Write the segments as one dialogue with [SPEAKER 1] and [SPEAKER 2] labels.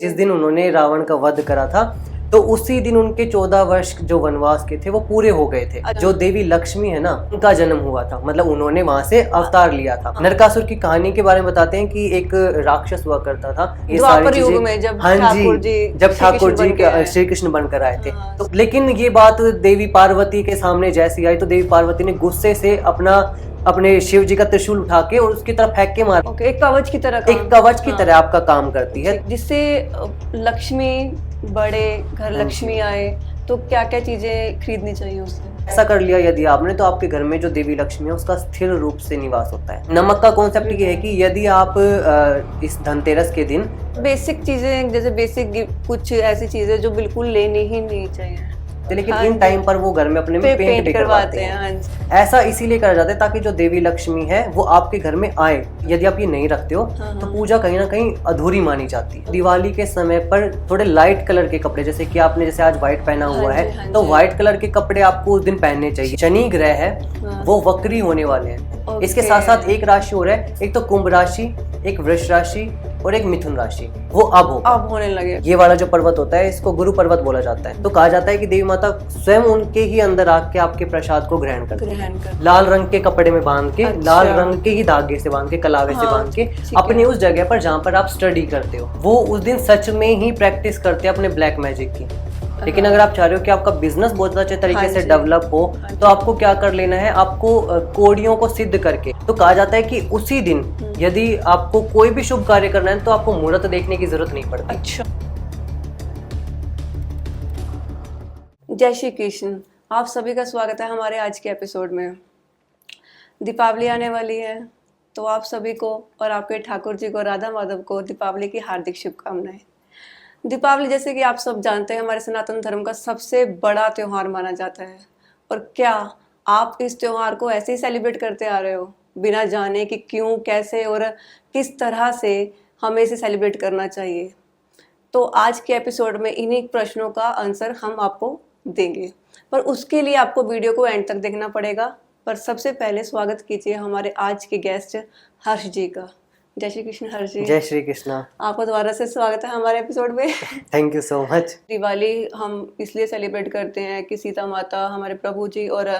[SPEAKER 1] जिस दिन उन्होंने रावण का वध करा था तो उसी दिन उनके 14 वर्ष जो वनवास के थे वो पूरे हो गए थे। जो देवी लक्ष्मी है ना, उनका जन्म हुआ था, मतलब उन्होंने वहां से अवतार लिया था। नरकासुर की कहानी के बारे में बताते हैं कि एक राक्षस हुआ करता था। ये सारी चीजें
[SPEAKER 2] जब
[SPEAKER 1] हाँ
[SPEAKER 2] ठाकुर
[SPEAKER 1] जी, जब ठाकुर जी श्री कृष्ण बनकर आए थे। तो लेकिन ये बात देवी पार्वती के सामने जैसी आई तो देवी पार्वती ने गुस्से से अपने शिव जी का त्रिशूल उठा के और उसकी तरफ फेंक के मारा।
[SPEAKER 2] एक कवच की तरह,
[SPEAKER 1] एक कवच की तरह आपका काम करती है,
[SPEAKER 2] जिससे लक्ष्मी बड़े घर लक्ष्मी आए। तो क्या क्या चीजें खरीदनी चाहिए उससे?
[SPEAKER 1] ऐसा कर लिया यदि आपने तो आपके घर में जो देवी लक्ष्मी है उसका स्थिर रूप से निवास होता है। नमक का कॉन्सेप्ट ये है कि यदि आप इस धनतेरस के दिन
[SPEAKER 2] बेसिक चीजें, जैसे बेसिक कुछ ऐसी चीजें जो बिल्कुल लेनी ही नहीं चाहिए,
[SPEAKER 1] लेकिन इन टाइम पर वो घर में अपने में पेंट भी करवाते हैं। ऐसा इसीलिए करा जाता है ताकि जो देवी लक्ष्मी है वो आपके घर में आए। यदि आप ये नहीं रखते हो तो पूजा कहीं ना कहीं अधूरी मानी जाती है। दिवाली के समय पर थोड़े लाइट कलर के कपड़े, जैसे कि आपने जैसे आज व्हाइट पहना हुआ है तो व्हाइट कलर के कपड़े आपको उस दिन पहनने चाहिए। शनि ग्रह है वो वक्री होने वाले हैं। इसके साथ साथ एक राशि और है, एक तो कुंभ राशि, एक वृष राशि और एक मिथुन राशि, वो अब
[SPEAKER 2] होने लगे।
[SPEAKER 1] ये वाला जो पर्वत होता है इसको गुरु पर्वत बोला जाता है। तो कहा जाता है कि देवी माता स्वयं उनके ही अंदर आके आपके प्रसाद को ग्रहण करती है। लाल रंग के कपड़े में बांध के, लाल रंग के ही धागे से बांध के, कलावे से बांध के अपनी उस जगह पर जहाँ पर आप स्टडी करते हो, वो उस दिन सच में ही प्रैक्टिस करते हैं अपने ब्लैक मैजिक की। लेकिन अगर आप चाह रहे हो कि आपका बिजनेस बहुत अच्छे तरीके से डेवलप हो तो आपको क्या कर लेना है, आपको कोड़ियों को सिद्ध करके, तो कहा जाता है कि उसी दिन यदि आपको कोई भी शुभ कार्य करना है तो आपको मुहूर्त देखने की जरूरत नहीं पड़ती।
[SPEAKER 2] अच्छा। जय श्री कृष्ण, आप सभी का स्वागत है हमारे आज के एपिसोड में। दीपावली आने वाली है तो आप सभी को और आपके ठाकुर जी को, राधा माधव को दीपावली की हार्दिक शुभकामनाएं। दीपावली जैसे कि आप सब जानते हैं हमारे सनातन धर्म का सबसे बड़ा त्योहार माना जाता है। और क्या आप इस त्योहार को ऐसे ही सेलिब्रेट करते आ रहे हो बिना जाने कि क्यों, कैसे और किस तरह से हमें इसे सेलिब्रेट करना चाहिए? तो आज के एपिसोड में इन्हीं प्रश्नों का आंसर हम आपको देंगे, पर उसके लिए आपको वीडियो को एंड तक देखना पड़ेगा। पर सबसे पहले स्वागत कीजिए हमारे आज के गेस्ट हर्ष जी का। जय श्री कृष्ण हर्ष जी।
[SPEAKER 1] जय श्री कृष्ण।
[SPEAKER 2] आपका दोबारा से स्वागत है हमारे एपिसोड में।
[SPEAKER 1] Thank you so much.
[SPEAKER 2] Diwali हम इसलिए सेलिब्रेट करते हैं कि सीता माता, हमारे प्रभु जी और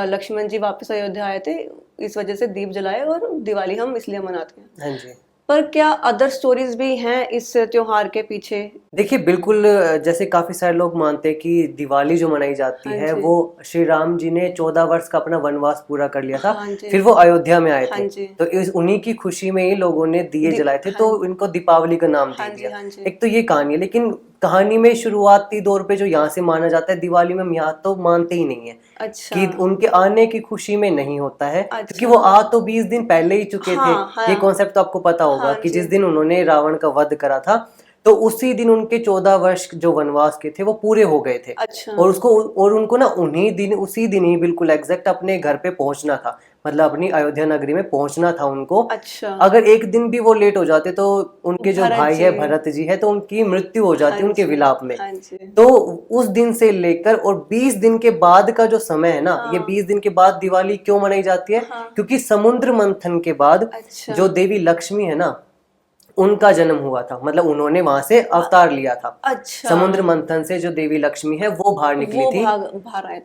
[SPEAKER 2] लक्ष्मण जी वापस अयोध्या आए थे, इस वजह से दीप जलाए और दिवाली हम इसलिए मनाते हैं।
[SPEAKER 1] हाँ जी।
[SPEAKER 2] पर क्या अदर स्टोरीज भी हैं इस त्योहार के पीछे?
[SPEAKER 1] देखिए बिल्कुल, जैसे काफी सारे लोग मानते हैं कि दिवाली जो मनाई जाती है वो श्री राम जी ने 14 वर्ष का अपना वनवास पूरा कर लिया था, फिर वो अयोध्या में आए थे, तो उन्हीं की खुशी में ही लोगों ने दिए जलाए थे, तो इनको दीपावली का नाम दे दिया। एक तो ये कहानी है, लेकिन कहानी में शुरुआती दौर पे जो यहाँ से माना जाता है, दिवाली में हम यहाँ तो मानते ही नहीं है।
[SPEAKER 2] अच्छा।
[SPEAKER 1] कि उनके आने की खुशी में नहीं होता है। अच्छा। क्योंकि वो आ तो 20 दिन पहले ही चुके थे। ये कॉन्सेप्ट तो आपको पता होगा कि जिस दिन उन्होंने रावण का वध करा था तो उसी दिन उनके 14 वर्ष जो वनवास के थे वो पूरे हो गए थे।
[SPEAKER 2] अच्छा।
[SPEAKER 1] और उनको ना उसी दिन ही बिल्कुल एग्जैक्ट अपने घर पे पहुंचना था, मतलब अपनी अयोध्या नगरी में पहुंचना था उनको।
[SPEAKER 2] अच्छा।
[SPEAKER 1] अगर एक दिन भी वो लेट हो जाते तो उनके जो भाई है भरत जी है तो उनकी मृत्यु हो जाती उनके विलाप में। तो उस दिन से लेकर और 20 दिन के बाद का जो समय है ना, ये 20 दिन के बाद दिवाली क्यों मनाई जाती है? क्योंकि समुद्र मंथन के बाद जो देवी लक्ष्मी है ना, उनका जन्म हुआ था, मतलब उन्होंने वहां से अवतार लिया था। अच्छा। समुद्र मंथन से जो देवी लक्ष्मी है वो बाहर निकली थी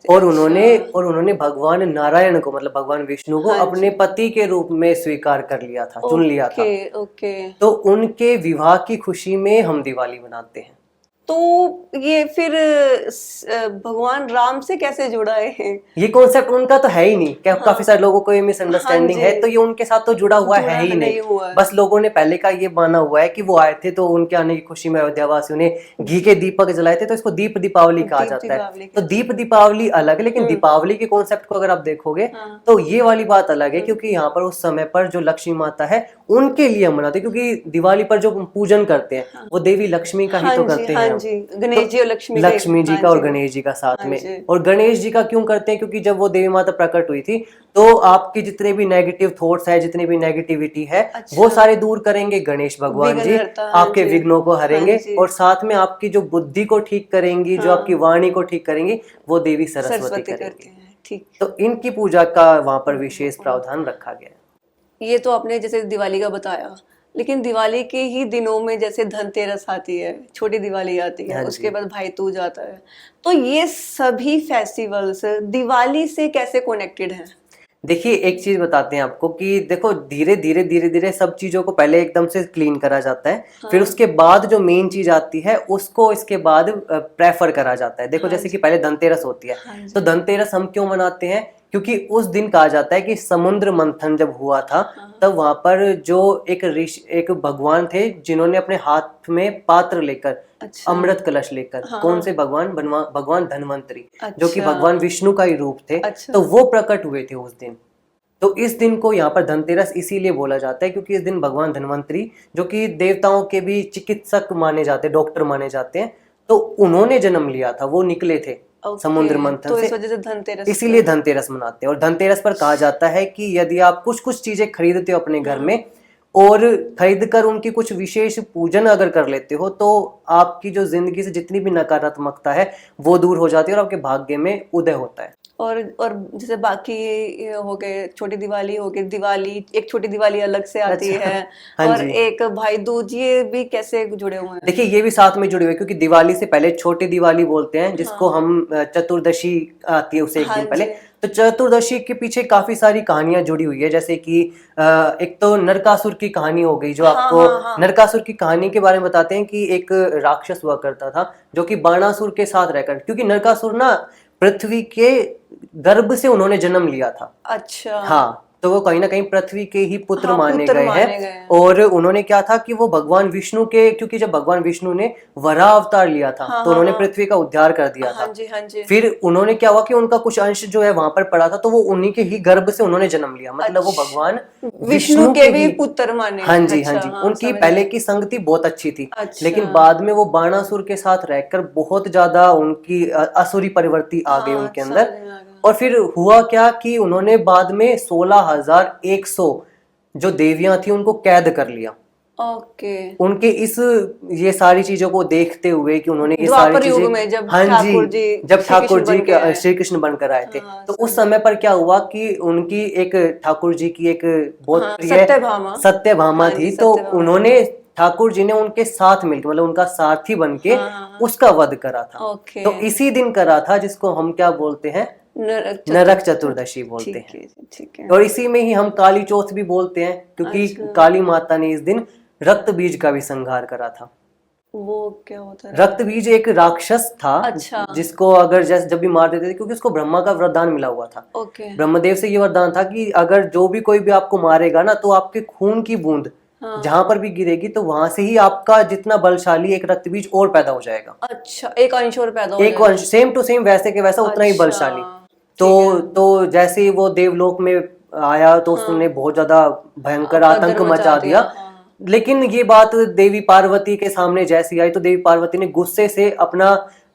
[SPEAKER 1] और उन्होंने भगवान नारायण को, मतलब भगवान विष्णु को अपने पति के रूप में स्वीकार कर लिया था, चुन लिया था। तो उनके विवाह की खुशी में हम दिवाली मनाते हैं।
[SPEAKER 2] तो ये फिर भगवान राम से कैसे जुड़ा है?
[SPEAKER 1] ये कॉन्सेप्ट उनका तो है ही नहीं। काफी सारे लोगों को ये मिसअंडरस्टैंडिंग है, तो ये उनके साथ तो जुड़ा हुआ है ही नहीं। बस लोगों ने पहले का ये माना हुआ है कि वो आए थे तो उनके आने की खुशी में अयोध्यावासियों ने घी के दीपक जलाए थे, तो इसको दीप दीपावली कहा जाता है। तो दीप दीपावली अलग है, लेकिन दीपावली के कॉन्सेप्ट को अगर आप देखोगे तो ये वाली बात अलग है, क्योंकि यहाँ पर उस समय पर जो लक्ष्मी माता है उनके लिए हम मनाते हैं। क्योंकि दिवाली पर जो पूजन करते हैं वो देवी लक्ष्मी का ही तो करते हैं।
[SPEAKER 2] गणेश जी और लक्ष्मी
[SPEAKER 1] जी का और गणेश जी का साथ में। और गणेश जी का क्यों करते हैं? क्योंकि जब वो देवी माता प्रकट हुई थी तो आपके जितने भी नेगेटिव थॉट्स है, जितनी भी नेगेटिविटी है, वो सारे दूर करेंगे गणेश भगवान जी। आपके विघ्नों को हरेंगे और साथ में आपकी जो बुद्धि को ठीक करेंगी, जो आपकी वाणी को ठीक करेंगी, वो देवी सरस्वती करेंगी। तो इनकी पूजा का वहां पर विशेष प्रावधान रखा गया है।
[SPEAKER 2] ये तो आपने जैसे दिवाली का बताया, लेकिन दिवाली के ही दिनों में जैसे धनतेरस आती है, छोटी दिवाली आती है, उसके बाद भाई दूज आता है, तो ये सभी फेस्टिवल्स दिवाली से कैसे कनेक्टेड हैं?
[SPEAKER 1] देखिए एक चीज बताते हैं आपको कि देखो धीरे धीरे सब चीजों को पहले एकदम से क्लीन करा जाता है, फिर उसके बाद जो मेन चीज आती है उसको इसके बाद प्रेफर करा जाता है। देखो जैसे कि पहले धनतेरस होती है, तो धनतेरस हम क्यों मनाते हैं? क्योंकि उस दिन कहा जाता है कि समुद्र मंथन जब हुआ था तब वहां पर जो एक भगवान थे जिन्होंने अपने हाथ में पात्र लेकर, अमृत कलश लेकर, कौन से भगवान? भगवान धन्वंतरी, जो कि भगवान विष्णु का ही रूप थे, तो वो प्रकट हुए थे उस दिन। तो इस दिन को यहाँ पर धनतेरस इसीलिए बोला जाता है क्योंकि इस दिन भगवान धन्वंतरी, जो कि देवताओं के भी चिकित्सक माने जाते, डॉक्टर माने जाते हैं, तो उन्होंने जन्म लिया था, वो निकले थे समुद्र मंथन
[SPEAKER 2] तो
[SPEAKER 1] से,
[SPEAKER 2] इस वजह से धनतेरस,
[SPEAKER 1] इसीलिए धनतेरस मनाते हैं। और धनतेरस पर कहा जाता है कि यदि आप कुछ कुछ चीजें खरीदते हो अपने घर में और खरीद कर उनकी कुछ विशेष पूजन अगर कर लेते हो तो आपकी जो जिंदगी से जितनी भी नकारात्मकता है वो दूर हो जाती है और आपके भाग्य में उदय होता है।
[SPEAKER 2] और जैसे बाकी हो गए, छोटी दिवाली हो गई, दिवाली एक छोटी दिवाली अलग से आती है, और एक भाई दूज, ये भी कैसे जुड़े हुए हैं?
[SPEAKER 1] देखिए ये भी साथ में जुड़े हुए क्योंकि दिवाली से पहले छोटी दिवाली बोलते हैं जिसको हम चतुर्दशी आती है उससे एक दिन पहले। तो चतुर्दशी के पीछे काफी सारी कहानियां जुड़ी हुई है, जैसे कि एक तो नरकासुर की कहानी हो गई, जो आपको नरकासुर की कहानी के बारे में बताते हैं कि एक राक्षस हुआ करता था जो कि बाणासुर के साथ रहकर, क्योंकि नरकासुर ना पृथ्वी के गर्भ से उन्होंने जन्म लिया था।
[SPEAKER 2] अच्छा।
[SPEAKER 1] हाँ, तो वो कहीं ना कहीं पृथ्वी के ही पुत्र माने गए हैं। और उन्होंने क्या था कि वो भगवान विष्णु के, क्योंकि जब भगवान विष्णु ने वराह अवतार लिया था तो उन्होंने पृथ्वी का उद्धार कर दिया था। फिर उन्होंने क्या हुआ कि उनका कुछ अंश जो है वहां पर पड़ा था, तो वो उन्हीं के ही गर्भ से उन्होंने जन्म लिया, मतलब वो भगवान
[SPEAKER 2] विष्णु के भी पुत्र माने।
[SPEAKER 1] हाँ जी, हाँ जी, उनकी पहले की संगति बहुत अच्छी थी, लेकिन बाद में वो बाणासुर के साथ रहकर बहुत ज्यादा उनकी असुरी प्रवृत्ति आ गई उनके अंदर। और फिर हुआ क्या कि उन्होंने बाद में 16,100 जो देवियां थी उनको कैद कर लिया।
[SPEAKER 2] ओके।
[SPEAKER 1] उनके ये सारी चीजों को देखते हुए कि उन्होंने ये सारी चीजें, हाँ जी, जब ठाकुर जी श्री कृष्ण बनकर आए थे, तो उस समय पर क्या हुआ कि उनकी एक ठाकुर जी की एक बहुत प्रिय सत्यभामा थी, तो उन्होंने ठाकुर जी ने उनके साथ मिलकर, मतलब उनका सारथी बनके उसका वध करा था। तो इसी दिन करा था जिसको हम क्या बोलते हैं? नरक चतुर्दशी बोलते हैं।
[SPEAKER 2] ठीक है।
[SPEAKER 1] और इसी में ही हम काली चौथ भी बोलते हैं क्योंकि काली माता ने इस दिन रक्त बीज का भी संहार करा था।
[SPEAKER 2] वो क्या होता है?
[SPEAKER 1] रक्त बीज एक राक्षस था, जिसको अगर जब भी मार देते थे, क्योंकि उसको ब्रह्मा का वरदान मिला हुआ था। ब्रह्मदेव से ये वरदान था कि अगर जो भी कोई भी आपको मारेगा ना, तो आपके खून की बूंद जहां पर भी गिरेगी तो वहां से ही आपका जितना बलशाली एक रक्त बीज और पैदा हो जाएगा।
[SPEAKER 2] अच्छा, एक अंश और पैदा हो
[SPEAKER 1] जाएगा, एक अंश सेम टू सेम वैसे के वैसा उतना ही बलशाली। तो जैसे ही वो देवलोक में आया तो उसने बहुत ज्यादा भयंकर आतंक मचा दिया। लेकिन ये बात देवी पार्वती के सामने जैसी आई तो देवी पार्वती ने गुस्से से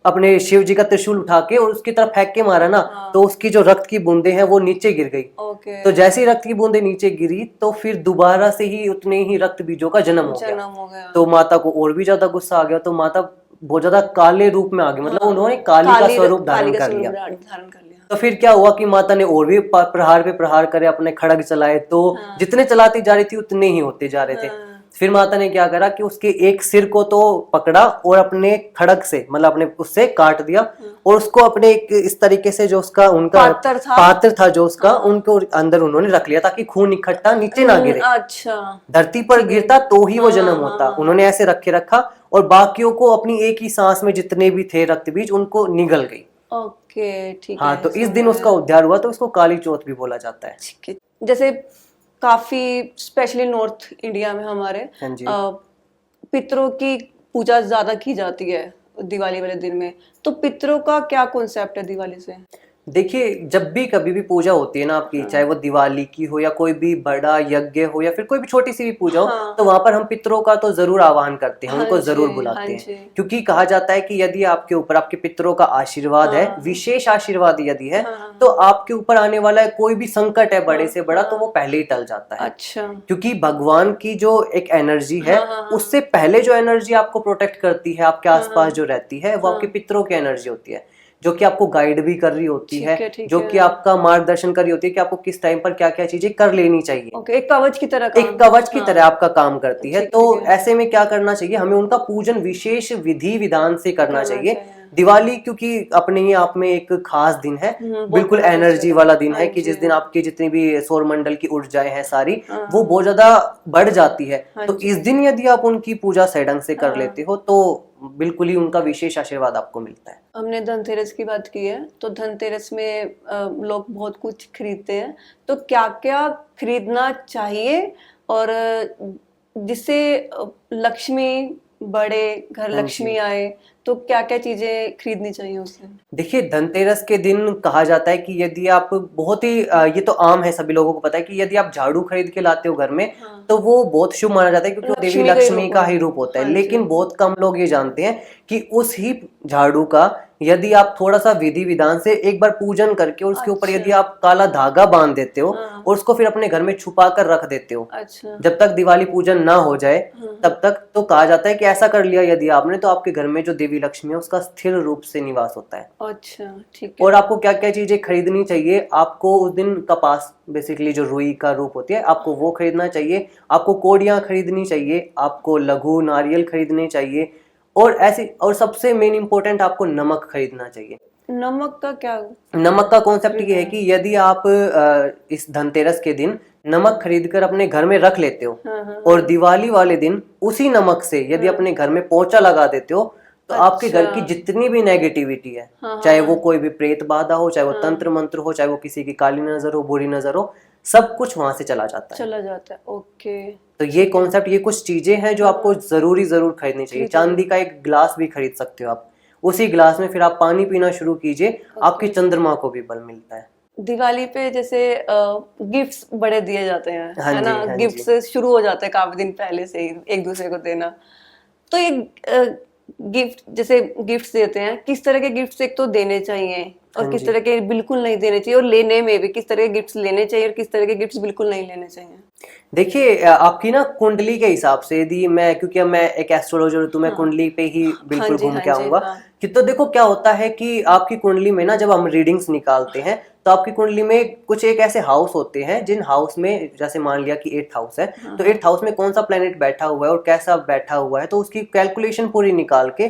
[SPEAKER 1] अपने शिव जी का त्रिशूल उठा के और उसकी तरफ फेंक के मारा ना, तो उसकी जो रक्त की बूंदें हैं वो नीचे गिर गई। तो जैसे ही रक्त की बूंदें नीचे गिरी तो फिर दोबारा से ही उतने ही रक्त बीजों का जन्म हो गया। तो माता को और भी ज्यादा गुस्सा आ गया, तो माता बहुत ज्यादा काले रूप में आ गई, मतलब उन्होंने काली का स्वरूप धारण कर लिया। तो फिर क्या हुआ कि माता ने और भी प्रहार पे प्रहार करे, अपने खड़ग चलाए, तो जितने चलाती जा रही थी उतने ही होते जा रहे थे। फिर माता ने क्या करा कि उसके एक सिर को तो पकड़ा और अपने खड़ग से, मतलब अपने उससे काट दिया, और उसको अपने इस तरीके से जो उसका उनका पात्र था जो उसका, उनको अंदर उन्होंने रख लिया ताकि खून इकट्ठा नीचे ना गिरे।
[SPEAKER 2] अच्छा।
[SPEAKER 1] धरती पर गिरता तो ही वो जन्म होता। उन्होंने ऐसे रखा और बाकियों को अपनी एक ही सांस में जितने भी थे रक्त बीज उनको निगल गई।
[SPEAKER 2] ओके, ठीक
[SPEAKER 1] है। हाँ, तो इस दिन उसका उद्धार हुआ, तो उसको काली चौथ भी बोला जाता है।
[SPEAKER 2] ठीक है। जैसे काफी स्पेशली नॉर्थ इंडिया में हमारे पितरों की पूजा ज्यादा की जाती है दिवाली वाले दिन में, तो पितरों का क्या कॉन्सेप्ट है दिवाली से?
[SPEAKER 1] देखिए, जब भी कभी भी पूजा होती है ना आपकी, चाहे वो दिवाली की हो या कोई भी बड़ा यज्ञ हो या फिर कोई भी छोटी सी भी पूजा हो, तो वहां पर हम पितरों का तो जरूर आह्वान करते हैं, उनको जरूर बुलाते हैं, क्योंकि कहा जाता है कि यदि आपके ऊपर आपके पितरों का आशीर्वाद है, विशेष आशीर्वाद यदि है, तो आपके ऊपर आने वाला है कोई भी संकट है बड़े से बड़ा, तो वो पहले ही टल जाता है।
[SPEAKER 2] अच्छा।
[SPEAKER 1] क्योंकि भगवान की जो एक एनर्जी है, उससे पहले जो एनर्जी आपको प्रोटेक्ट करती है, आपके आसपास जो रहती है, वो आपके पितरों की एनर्जी होती है, जो कि आपको गाइड भी कर रही होती है, जो कि आपका मार्गदर्शन कर रही होती है कि आपको किस टाइम पर क्या क्या चीजें कर लेनी चाहिए।
[SPEAKER 2] एक कवच की तरह
[SPEAKER 1] एक कवच की तरह आपका काम करती है। तो ऐसे में क्या करना चाहिए, हमें उनका पूजन विशेष विधि विधान से करना चाहिए। दिवाली क्योंकि अपने ही आप में एक खास दिन है, बिल्कुल एनर्जी वाला दिन है कि जिस दिन आपकी जितनी भी सौर मंडल की ऊर्जाएं हैं सारी वो बहुत ज्यादा बढ़ जाती है। तो इस दिन यदि आप उनकी पूजा सही ढंग से कर लेते हो तो बिल्कुल ही उनका विशेष आशीर्वाद आपको मिलता है।
[SPEAKER 2] हमने धनतेरस की बात की है, तो धनतेरस में लोग बहुत कुछ खरीदते हैं, तो क्या क्या खरीदना चाहिए और जिससे लक्ष्मी बढ़े, घर लक्ष्मी आए, तो क्या क्या चीजें खरीदनी चाहिए उससे?
[SPEAKER 1] देखिए, धनतेरस के दिन कहा जाता है कि यदि आप बहुत ही ये तो आम है, सभी लोगों को पता है कि यदि आप झाड़ू खरीद के लाते हो घर में तो वो बहुत शुभ माना जाता है क्योंकि देवी लक्ष्मी का ही रूप होता है। लेकिन बहुत कम लोग ये जानते हैं कि उस ही झाड़ू का यदि आप थोड़ा सा विधि विधान से एक बार पूजन करके और उसके ऊपर यदि आप काला धागा बांध देते हो और उसको फिर अपने घर में छुपा कर रख देते हो, जब तक दिवाली पूजन ना हो जाए तब तक, तो कहा जाता है कि ऐसा कर लिया यदि आपने तो आपके घर में जो देवी लक्ष्मी है उसका स्थिर रूप से निवास होता है।
[SPEAKER 2] अच्छा, ठीक है।
[SPEAKER 1] और आपको क्या क्या चीजें खरीदनी चाहिए, आपको उस दिन कपास, बेसिकली जो रुई का रूप होती है, आपको वो खरीदना चाहिए। आपको कोड़ियां खरीदनी चाहिए, आपको लघु नारियल खरीदने चाहिए और ऐसी, और सबसे मेन इंपॉर्टेंट आपको नमक खरीदना चाहिए।
[SPEAKER 2] नमक का क्या?
[SPEAKER 1] नमक का कॉन्सेप्ट ये है कि यदि आप इस धनतेरस के दिन नमक खरीदकर अपने घर में रख लेते हो और दिवाली वाले दिन उसी नमक से यदि अपने घर में पोंछा लगा देते हो तो आपके घर की जितनी भी नेगेटिविटी है, चाहे वो कोई भी प्रेत बाधा हो, चाहे वो तंत्र मंत्र हो, चाहे वो किसी की काली नजर हो, बुरी नजर हो, सब कुछ वहां से चला जाता है।
[SPEAKER 2] ओके।
[SPEAKER 1] तो ये कॉन्सेप्ट, ये कुछ चीजें हैं जो आपको जरूर खरीदनी चाहिए। चांदी का एक ग्लास भी खरीद सकते हो आप, उसी ग्लास में फिर आप पानी पीना शुरू कीजिए, आपकी चंद्रमा को भी बल मिलता है।
[SPEAKER 2] दिवाली पे जैसे गिफ्ट्स बड़े दिए जाते हैं, है ना? गिफ्ट्स शुरू हो जाते हैं काफी दिन पहले से ही एक दूसरे को देना। तो ये गिफ्ट, जैसे गिफ्ट्स देते हैं, किस तरह के गिफ्ट्स एक तो देने चाहिए और किस तरह के बिल्कुल नहीं देने चाहिए, और लेने में भी किस तरह के गिफ्ट्स लेने चाहिए और किस तरह के गिफ्ट्स बिल्कुल नहीं लेने चाहिए?
[SPEAKER 1] देखिए, आपकी ना कुंडली के हिसाब से, यदि मैं, क्योंकि मैं एक एस्ट्रोलॉजर हूं तो मैं कुंडली पे ही बिल्कुल घूम के आऊंगा कि तो देखो क्या होता है कि आपकी कुंडली में ना जब हम रीडिंग्स निकालते हैं तो आपकी कुंडली में कुछ एक ऐसे हाउस होते हैं जिन हाउस में, जैसे मान लिया कि 8th हाउस है, तो 8th हाउस में कौन सा प्लेनेट बैठा हुआ है और कैसा बैठा हुआ है, तो उसकी कैलकुलेशन पूरी निकाल के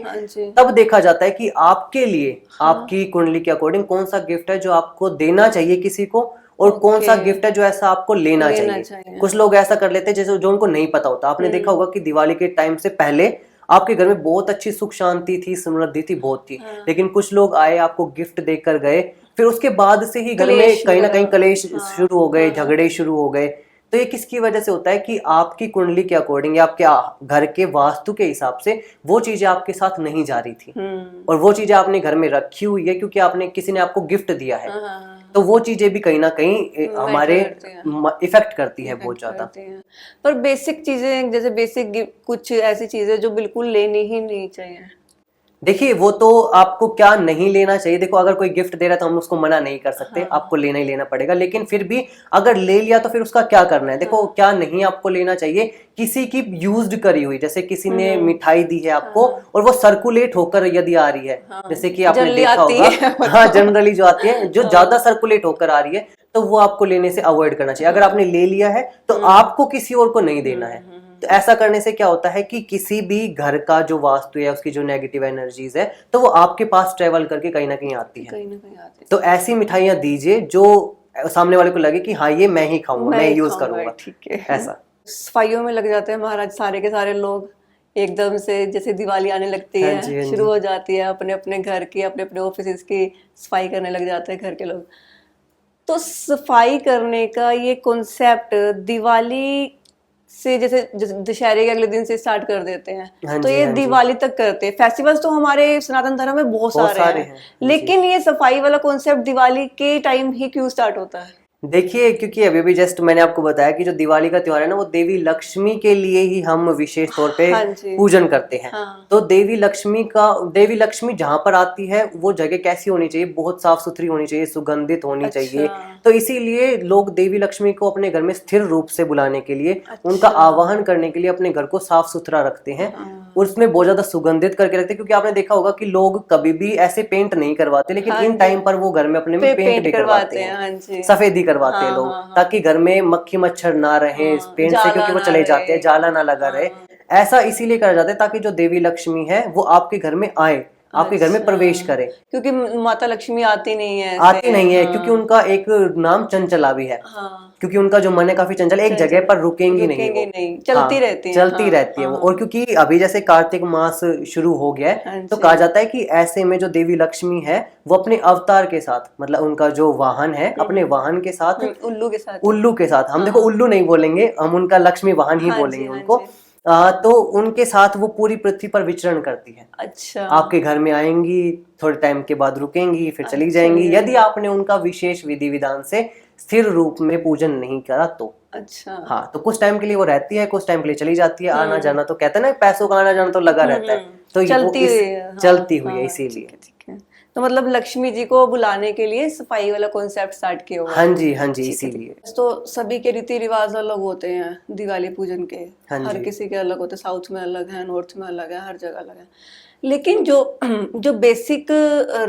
[SPEAKER 1] तब देखा जाता है कि आपके लिए आपकी कुंडली के अकॉर्डिंग कौन सा गिफ्ट है जो आपको देना चाहिए किसी को और कौन सा गिफ्ट है जो ऐसा आपको लेना चाहिए। कुछ लोग ऐसा कर लेते हैं जैसे जो उनको नहीं पता होता। आपने देखा होगा कि दिवाली के टाइम से पहले आपके घर में बहुत अच्छी सुख शांति थी, समृद्धि थी, बहुत थी, लेकिन कुछ लोग आए, आपको गिफ्ट देकर गए, फिर उसके बाद से ही घर में कहीं ना कहीं कलेश शुरू हो गए, झगड़े शुरू हो गए। तो ये किसकी वजह से होता है कि आपकी कुंडली के अकॉर्डिंग या आपके घर के वास्तु के हिसाब से वो चीजें आपके साथ नहीं जा रही थी और वो चीजें आपने घर में रखी हुई है क्योंकि आपने, किसी ने आपको गिफ्ट दिया है, तो वो चीजें भी कहीं ना कहीं हमारे इफेक्ट करती है बहुत ज्यादा।
[SPEAKER 2] पर बेसिक चीजें, जैसे बेसिक कुछ ऐसी चीजें जो बिल्कुल लेनी ही नहीं चाहिए।
[SPEAKER 1] देखिए, वो तो आपको क्या नहीं लेना चाहिए, देखो अगर कोई गिफ्ट दे रहा है तो हम उसको मना नहीं कर सकते, आपको लेना ही लेना पड़ेगा, लेकिन फिर भी अगर ले लिया तो फिर उसका क्या करना है। देखो, क्या नहीं आपको लेना चाहिए, किसी की यूज्ड करी हुई, जैसे किसी ने मिठाई दी है आपको और वो सर्कुलेट होकर यदि आ रही है, जैसे कि आपने देखा होगा, हाँ, जनरली जो आती है, जो ज्यादा सर्कुलेट होकर आ रही है, तो वो आपको लेने से अवॉइड करना चाहिए। अगर आपने ले लिया है तो आपको किसी और को नहीं देना है। तो ऐसा करने से क्या होता है कि किसी भी घर का जो वास्तु है, उसकी जो नेगेटिव एनर्जीज है, तो वो आपके पास ट्रेवल करके कहीं ना कहीं आती है। तो ऐसी मिठाइयां दीजिए जो सामने वाले को लगे कि हाँ, ये मैं ही खाऊंगा, मैं यूज करूंगा।
[SPEAKER 2] ठीक है।
[SPEAKER 1] ऐसा
[SPEAKER 2] सफाइयों में लग जाते हैं महाराज सारे के सारे लोग, एकदम से जैसे दिवाली आने लगती है, शुरू हो जाती है, अपने अपने घर की, अपने अपने ऑफिस की सफाई करने लग जाते हैं घर के लोग। तो सफाई करने का ये कॉन्सेप्ट दिवाली से, जैसे दशहरे के अगले दिन से स्टार्ट कर देते हैं, तो ये दिवाली तक करते हैं। फेस्टिवल्स तो हमारे सनातन धर्म में बहुत सारे हैं, लेकिन ये सफाई वाला कॉन्सेप्ट दिवाली के टाइम ही क्यों स्टार्ट होता है?
[SPEAKER 1] देखिए, क्योंकि अभी भी जस्ट मैंने आपको बताया कि जो दिवाली का त्योहार है ना, वो देवी लक्ष्मी के लिए ही हम विशेष तौर पे
[SPEAKER 2] हाँ जी।
[SPEAKER 1] पूजन करते हैं।
[SPEAKER 2] हाँ।
[SPEAKER 1] तो देवी लक्ष्मी जहाँ पर आती है वो जगह कैसी होनी चाहिए, बहुत साफ सुथरी होनी चाहिए, सुगंधित होनी चाहिए।
[SPEAKER 2] अच्छा।
[SPEAKER 1] तो इसीलिए लोग देवी लक्ष्मी को अपने घर में स्थिर रूप से बुलाने के लिए,
[SPEAKER 2] अच्छा।
[SPEAKER 1] उनका आवाहन करने के लिए अपने घर को साफ सुथरा रखते हैं।
[SPEAKER 2] हाँ।
[SPEAKER 1] और उसमें बहुत ज्यादा सुगंधित करके रखते हैं, क्योंकि आपने देखा होगा कि लोग कभी भी ऐसे पेंट नहीं करवाते, लेकिन
[SPEAKER 2] हाँ
[SPEAKER 1] इन
[SPEAKER 2] जी।
[SPEAKER 1] टाइम पर वो घर में अपने में पेंट भी करवाते
[SPEAKER 2] हैं।
[SPEAKER 1] हैं,
[SPEAKER 2] हाँ जी।
[SPEAKER 1] सफेदी करवाते हैं
[SPEAKER 2] हाँ,
[SPEAKER 1] लोग,
[SPEAKER 2] हाँ, हाँ।
[SPEAKER 1] ताकि घर में मक्खी मच्छर ना रहे
[SPEAKER 2] हाँ,
[SPEAKER 1] पेंट से,
[SPEAKER 2] जाला
[SPEAKER 1] क्योंकि वो
[SPEAKER 2] ना
[SPEAKER 1] चले जाते
[SPEAKER 2] रहे।
[SPEAKER 1] हैं, जाला ना लगा रहे।
[SPEAKER 2] हाँ।
[SPEAKER 1] ऐसा इसीलिए करा जाता है ताकि जो देवी लक्ष्मी है वो आपके घर में आए, आपके घर में
[SPEAKER 2] अच्छा।
[SPEAKER 1] प्रवेश करे।
[SPEAKER 2] क्योंकि माता लक्ष्मी आती नहीं है
[SPEAKER 1] आती
[SPEAKER 2] ऐसे।
[SPEAKER 1] नहीं है,
[SPEAKER 2] हाँ।
[SPEAKER 1] क्योंकि उनका एक नाम चंचला भी है।
[SPEAKER 2] हाँ।
[SPEAKER 1] क्योंकि उनका जो मन है काफी चंचल है, एक
[SPEAKER 2] चंचल
[SPEAKER 1] जगह पर रुकेंगी नहीं वो।
[SPEAKER 2] नहीं, चलती
[SPEAKER 1] हाँ,
[SPEAKER 2] रहती हैं।
[SPEAKER 1] चलती
[SPEAKER 2] हाँ,
[SPEAKER 1] रहती है वो।
[SPEAKER 2] हाँ।
[SPEAKER 1] और क्योंकि अभी जैसे कार्तिक मास शुरू हो गया है,
[SPEAKER 2] हाँ
[SPEAKER 1] तो
[SPEAKER 2] जी।
[SPEAKER 1] कहा जाता है कि ऐसे में जो देवी लक्ष्मी है वो अपने अवतार के साथ, मतलब उनका जो वाहन है, अपने वाहन के साथ,
[SPEAKER 2] उल्लू के साथ।
[SPEAKER 1] उल्लू के साथ, हम देखो उल्लू नहीं बोलेंगे, हम उनका लक्ष्मी वाहन ही
[SPEAKER 2] हाँ
[SPEAKER 1] बोलेंगे
[SPEAKER 2] जी, हाँ
[SPEAKER 1] उनको।
[SPEAKER 2] जी।
[SPEAKER 1] तो उनके साथ वो पूरी पृथ्वी पर विचरण करती है।
[SPEAKER 2] अच्छा।
[SPEAKER 1] आपके घर में आएंगी, थोड़े टाइम के बाद रुकेंगी, फिर चली
[SPEAKER 2] चली
[SPEAKER 1] जाएंगी, यदि
[SPEAKER 2] जाएंगी।
[SPEAKER 1] आपने उनका विशेष विधि विधान से स्थिर रूप में पूजन नहीं करा तो।
[SPEAKER 2] अच्छा।
[SPEAKER 1] हाँ, तो कुछ टाइम के लिए वो रहती है, कुछ टाइम के लिए चली जाती है। आना जाना तो कहते हैं ना, पैसों का आना जाना तो लगा रहता है। तो वो
[SPEAKER 2] चलती हुई है। हाँ,
[SPEAKER 1] चलती हुई है,
[SPEAKER 2] हाँ,
[SPEAKER 1] इसीलिए।
[SPEAKER 2] ठीक है। तो मतलब लक्ष्मी जी को बुलाने के लिए सफाई वाला कॉन्सेप्ट स्टार्ट किया हुआ
[SPEAKER 1] हाँ
[SPEAKER 2] है।
[SPEAKER 1] जी, हाँ जी,
[SPEAKER 2] ठीक है,
[SPEAKER 1] इसीलिए।
[SPEAKER 2] तो सभी के रीति रिवाज अलग होते हैं दिवाली पूजन के।
[SPEAKER 1] हाँ
[SPEAKER 2] हर
[SPEAKER 1] जी।
[SPEAKER 2] किसी के अलग होते हैं, साउथ में अलग है, नॉर्थ में अलग है, हर जगह अलग है। लेकिन जो जो बेसिक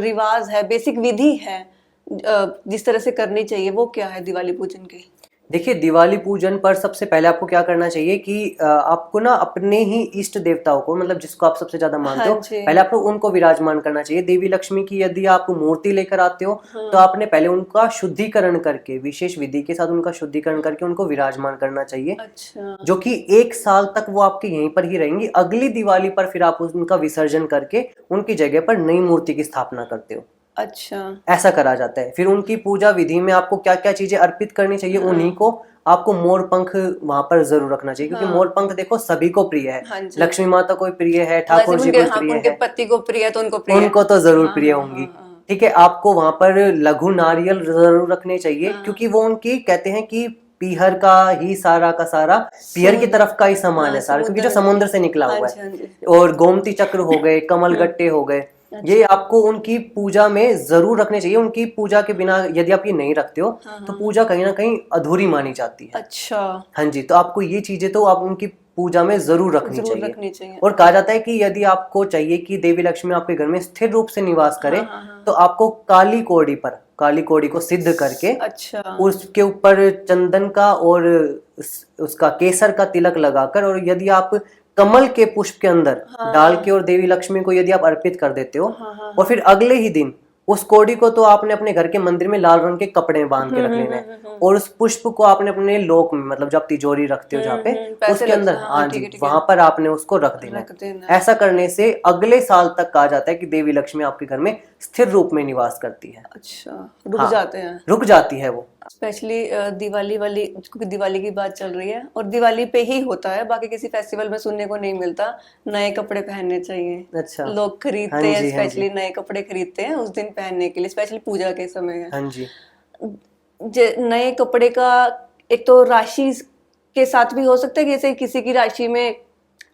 [SPEAKER 2] रिवाज है, बेसिक विधि है, जिस तरह से करनी चाहिए, वो क्या है दिवाली पूजन की?
[SPEAKER 1] देखिए, दिवाली पूजन पर सबसे पहले आपको क्या करना चाहिए कि आपको ना अपने ही इष्ट देवताओं को, मतलब जिसको आप सबसे ज्यादा मानते हो,
[SPEAKER 2] हाँ जी।
[SPEAKER 1] पहले आपको उनको विराजमान करना चाहिए। देवी लक्ष्मी की यदि आप मूर्ति लेकर आते हो, तो आपने पहले उनका शुद्धिकरण करके, विशेष विधि के साथ उनका शुद्धिकरण करके उनको विराजमान करना चाहिए।
[SPEAKER 2] अच्छा।
[SPEAKER 1] जो कि 1 साल तक वो आपके यहीं पर ही रहेंगी। अगली दिवाली पर फिर आप उनका विसर्जन करके उनकी जगह पर नई मूर्ति की स्थापना करते हो।
[SPEAKER 2] अच्छा।
[SPEAKER 1] ऐसा करा जाता है। फिर उनकी पूजा विधि में आपको क्या क्या चीजें अर्पित करनी चाहिए, उन्हीं को आपको मोर पंख वहां पर जरूर रखना चाहिए, क्योंकि मोर पंख देखो सभी को प्रिय है।
[SPEAKER 2] हाँ जी।
[SPEAKER 1] लक्ष्मी माता को प्रिय है, ठाकुर जी को प्रिय
[SPEAKER 2] उनके
[SPEAKER 1] है,
[SPEAKER 2] पति को प्रिय है तो उनको प्रिय है।
[SPEAKER 1] उनको तो जरूर
[SPEAKER 2] हाँ,
[SPEAKER 1] प्रिय
[SPEAKER 2] हाँ,
[SPEAKER 1] होंगी।
[SPEAKER 2] हाँ, हाँ।
[SPEAKER 1] ठीक है, आपको वहां पर लघु नारियल जरूर रखने चाहिए, क्योंकि वो उनकी कहते हैं कि पीहर का ही सारा का सारा, पीहर की तरफ का ही समान है सारा, क्योंकि जो समुद्र से निकला
[SPEAKER 2] हाँ
[SPEAKER 1] हुआ
[SPEAKER 2] जी, हाँ
[SPEAKER 1] है।
[SPEAKER 2] जी।
[SPEAKER 1] और गोमती चक्र हो गए, कमल गट्टे हो गए, ये आपको उनकी पूजा में जरूर रखने चाहिए। उनकी पूजा के बिना यदि आप ये नहीं रखते हो, तो पूजा कहीं ना कहीं अधूरी मानी जाती है।
[SPEAKER 2] अच्छा।
[SPEAKER 1] हाँ जी, तो आपको ये चीजें तो आप उनकी पूजा में जरूर रखनी चाहिए। और कहा जाता है कि यदि आपको चाहिए कि देवी लक्ष्मी आपके घर में स्थिर रूप से निवास करे, तो आपको काली कौड़ी को सिद्ध करके,
[SPEAKER 2] अच्छा।
[SPEAKER 1] उसके ऊपर चंदन का और उसका केसर का तिलक लगाकर, और यदि आप कमल के पुष्प के अंदर डाल के और देवी लक्ष्मी को यदि आप अर्पित कर देते हो, और फिर अगले ही दिन उस कौड़ी को तो आपने अपने घर के मंदिर में लाल रंग के कपड़े में बांध के रख लेना है, और उस पुष्प को आपने अपने लोक में, मतलब जब तिजोरी रखते हो जहाँ पे, उसके अंदर, हाँ जी, वहां पर आपने उसको रख देना है। ऐसा करने से अगले साल तक कहा जाता है कि देवी लक्ष्मी आपके घर में स्थिर रूप में निवास करती है।
[SPEAKER 2] अच्छा, रुक जाते हैं,
[SPEAKER 1] रुक जाती है वो।
[SPEAKER 2] स्पेशली दिवाली वाली, क्योंकि दिवाली की बात चल रही है और दिवाली पे ही होता है, बाकी किसी फेस्टिवल में सुनने को नहीं मिलता। नए कपड़े पहनने चाहिए। अच्छा। लोग खरीदते हैं, स्पेशली नए कपड़े खरीदते हैं उस दिन पहनने के लिए, स्पेशली पूजा के समय।
[SPEAKER 1] हाँ जी।
[SPEAKER 2] नए कपड़े का एक तो राशि के साथ भी हो सकता है, जैसे किसी की राशि में,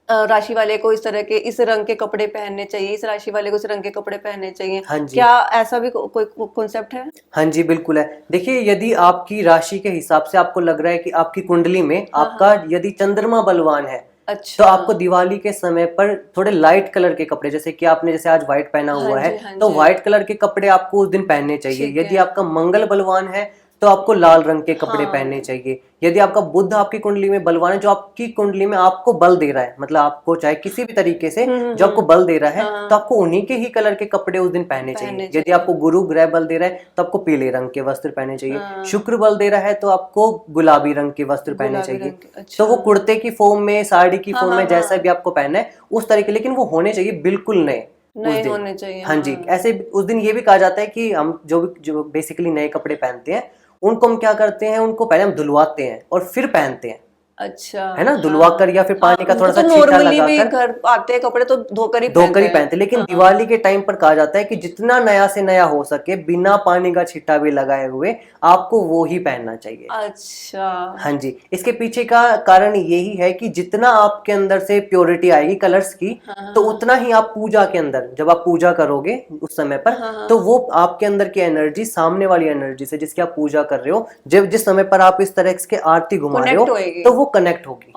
[SPEAKER 2] राशि वाले को इस तरह के इस रंग के कपड़े पहनने चाहिए, इस राशि वाले को इस रंग के कपड़े पहनने चाहिए।
[SPEAKER 1] हाँ जी।
[SPEAKER 2] क्या ऐसा भी कोई कॉन्सेप्ट है?
[SPEAKER 1] हाँ जी, बिल्कुल है। देखिए, यदि आपकी राशि के हिसाब से आपको लग रहा है कि आपकी कुंडली में आपका यदि चंद्रमा बलवान है,
[SPEAKER 2] अच्छा,
[SPEAKER 1] तो आपको दिवाली के समय पर थोड़े लाइट कलर के कपड़े, जैसे कि आपने जैसे आज व्हाइट पहना हुआ है, तो व्हाइट कलर के कपड़े आपको उस दिन पहनने चाहिए। यदि आपका मंगल बलवान है, तो आपको लाल रंग के कपड़े पहनने चाहिए। यदि आपका बुध आपकी कुंडली में बलवान है, जो आपकी कुंडली में आपको बल दे रहा है, मतलब आपको चाहे किसी भी तरीके से जो आपको बल दे रहा है, तो आपको उन्हीं के ही कलर के कपड़े उस दिन पहनने चाहिए। यदि आपको गुरु ग्रह बल दे रहा है, तो आपको पीले रंग के वस्त्र पहनने चाहिए। शुक्र बल दे रहा है, तो आपको गुलाबी रंग के वस्त्र पहनने चाहिए। तो वो कुर्ते की फॉर्म में, साड़ी की फॉर्म में, जैसा भी आपको पहनना है उस तरीके, लेकिन वो होने चाहिए बिल्कुल नए
[SPEAKER 2] नए होने चाहिए।
[SPEAKER 1] हाँ जी। ऐसे उस दिन ये भी कहा जाता है कि हम जो बेसिकली नए कपड़े पहनते हैं, उनको हम क्या करते हैं, उनको पहले हम धुलवाते हैं और फिर पहनते हैं।
[SPEAKER 2] अच्छा,
[SPEAKER 1] है ना, धुलवा कर या फिर पानी का थोड़ा सा
[SPEAKER 2] तो
[SPEAKER 1] छींटा
[SPEAKER 2] नॉर्मली भी
[SPEAKER 1] लगाकर
[SPEAKER 2] घर आते हैं कपड़े तो धोकर ही
[SPEAKER 1] पहनते, लेकिन दिवाली के टाइम पर कहा जाता है कि जितना नया से नया हो सके बिना पानी का छिट्टा भी लगाए हुए आपको वो ही पहनना चाहिए।
[SPEAKER 2] अच्छा,
[SPEAKER 1] हाँ जी, इसके पीछे का कारण यही है कि जितना आपके अंदर से प्योरिटी आएगी कलर्स की, तो उतना ही आप पूजा के अंदर, जब आप पूजा करोगे उस समय पर, तो वो आपके अंदर की एनर्जी सामने वाली एनर्जी से जिसकी आप पूजा कर रहे हो, जब जिस समय पर आप इस तरह के आरती घुमा रहे हो, तो वो कनेक्ट होगी।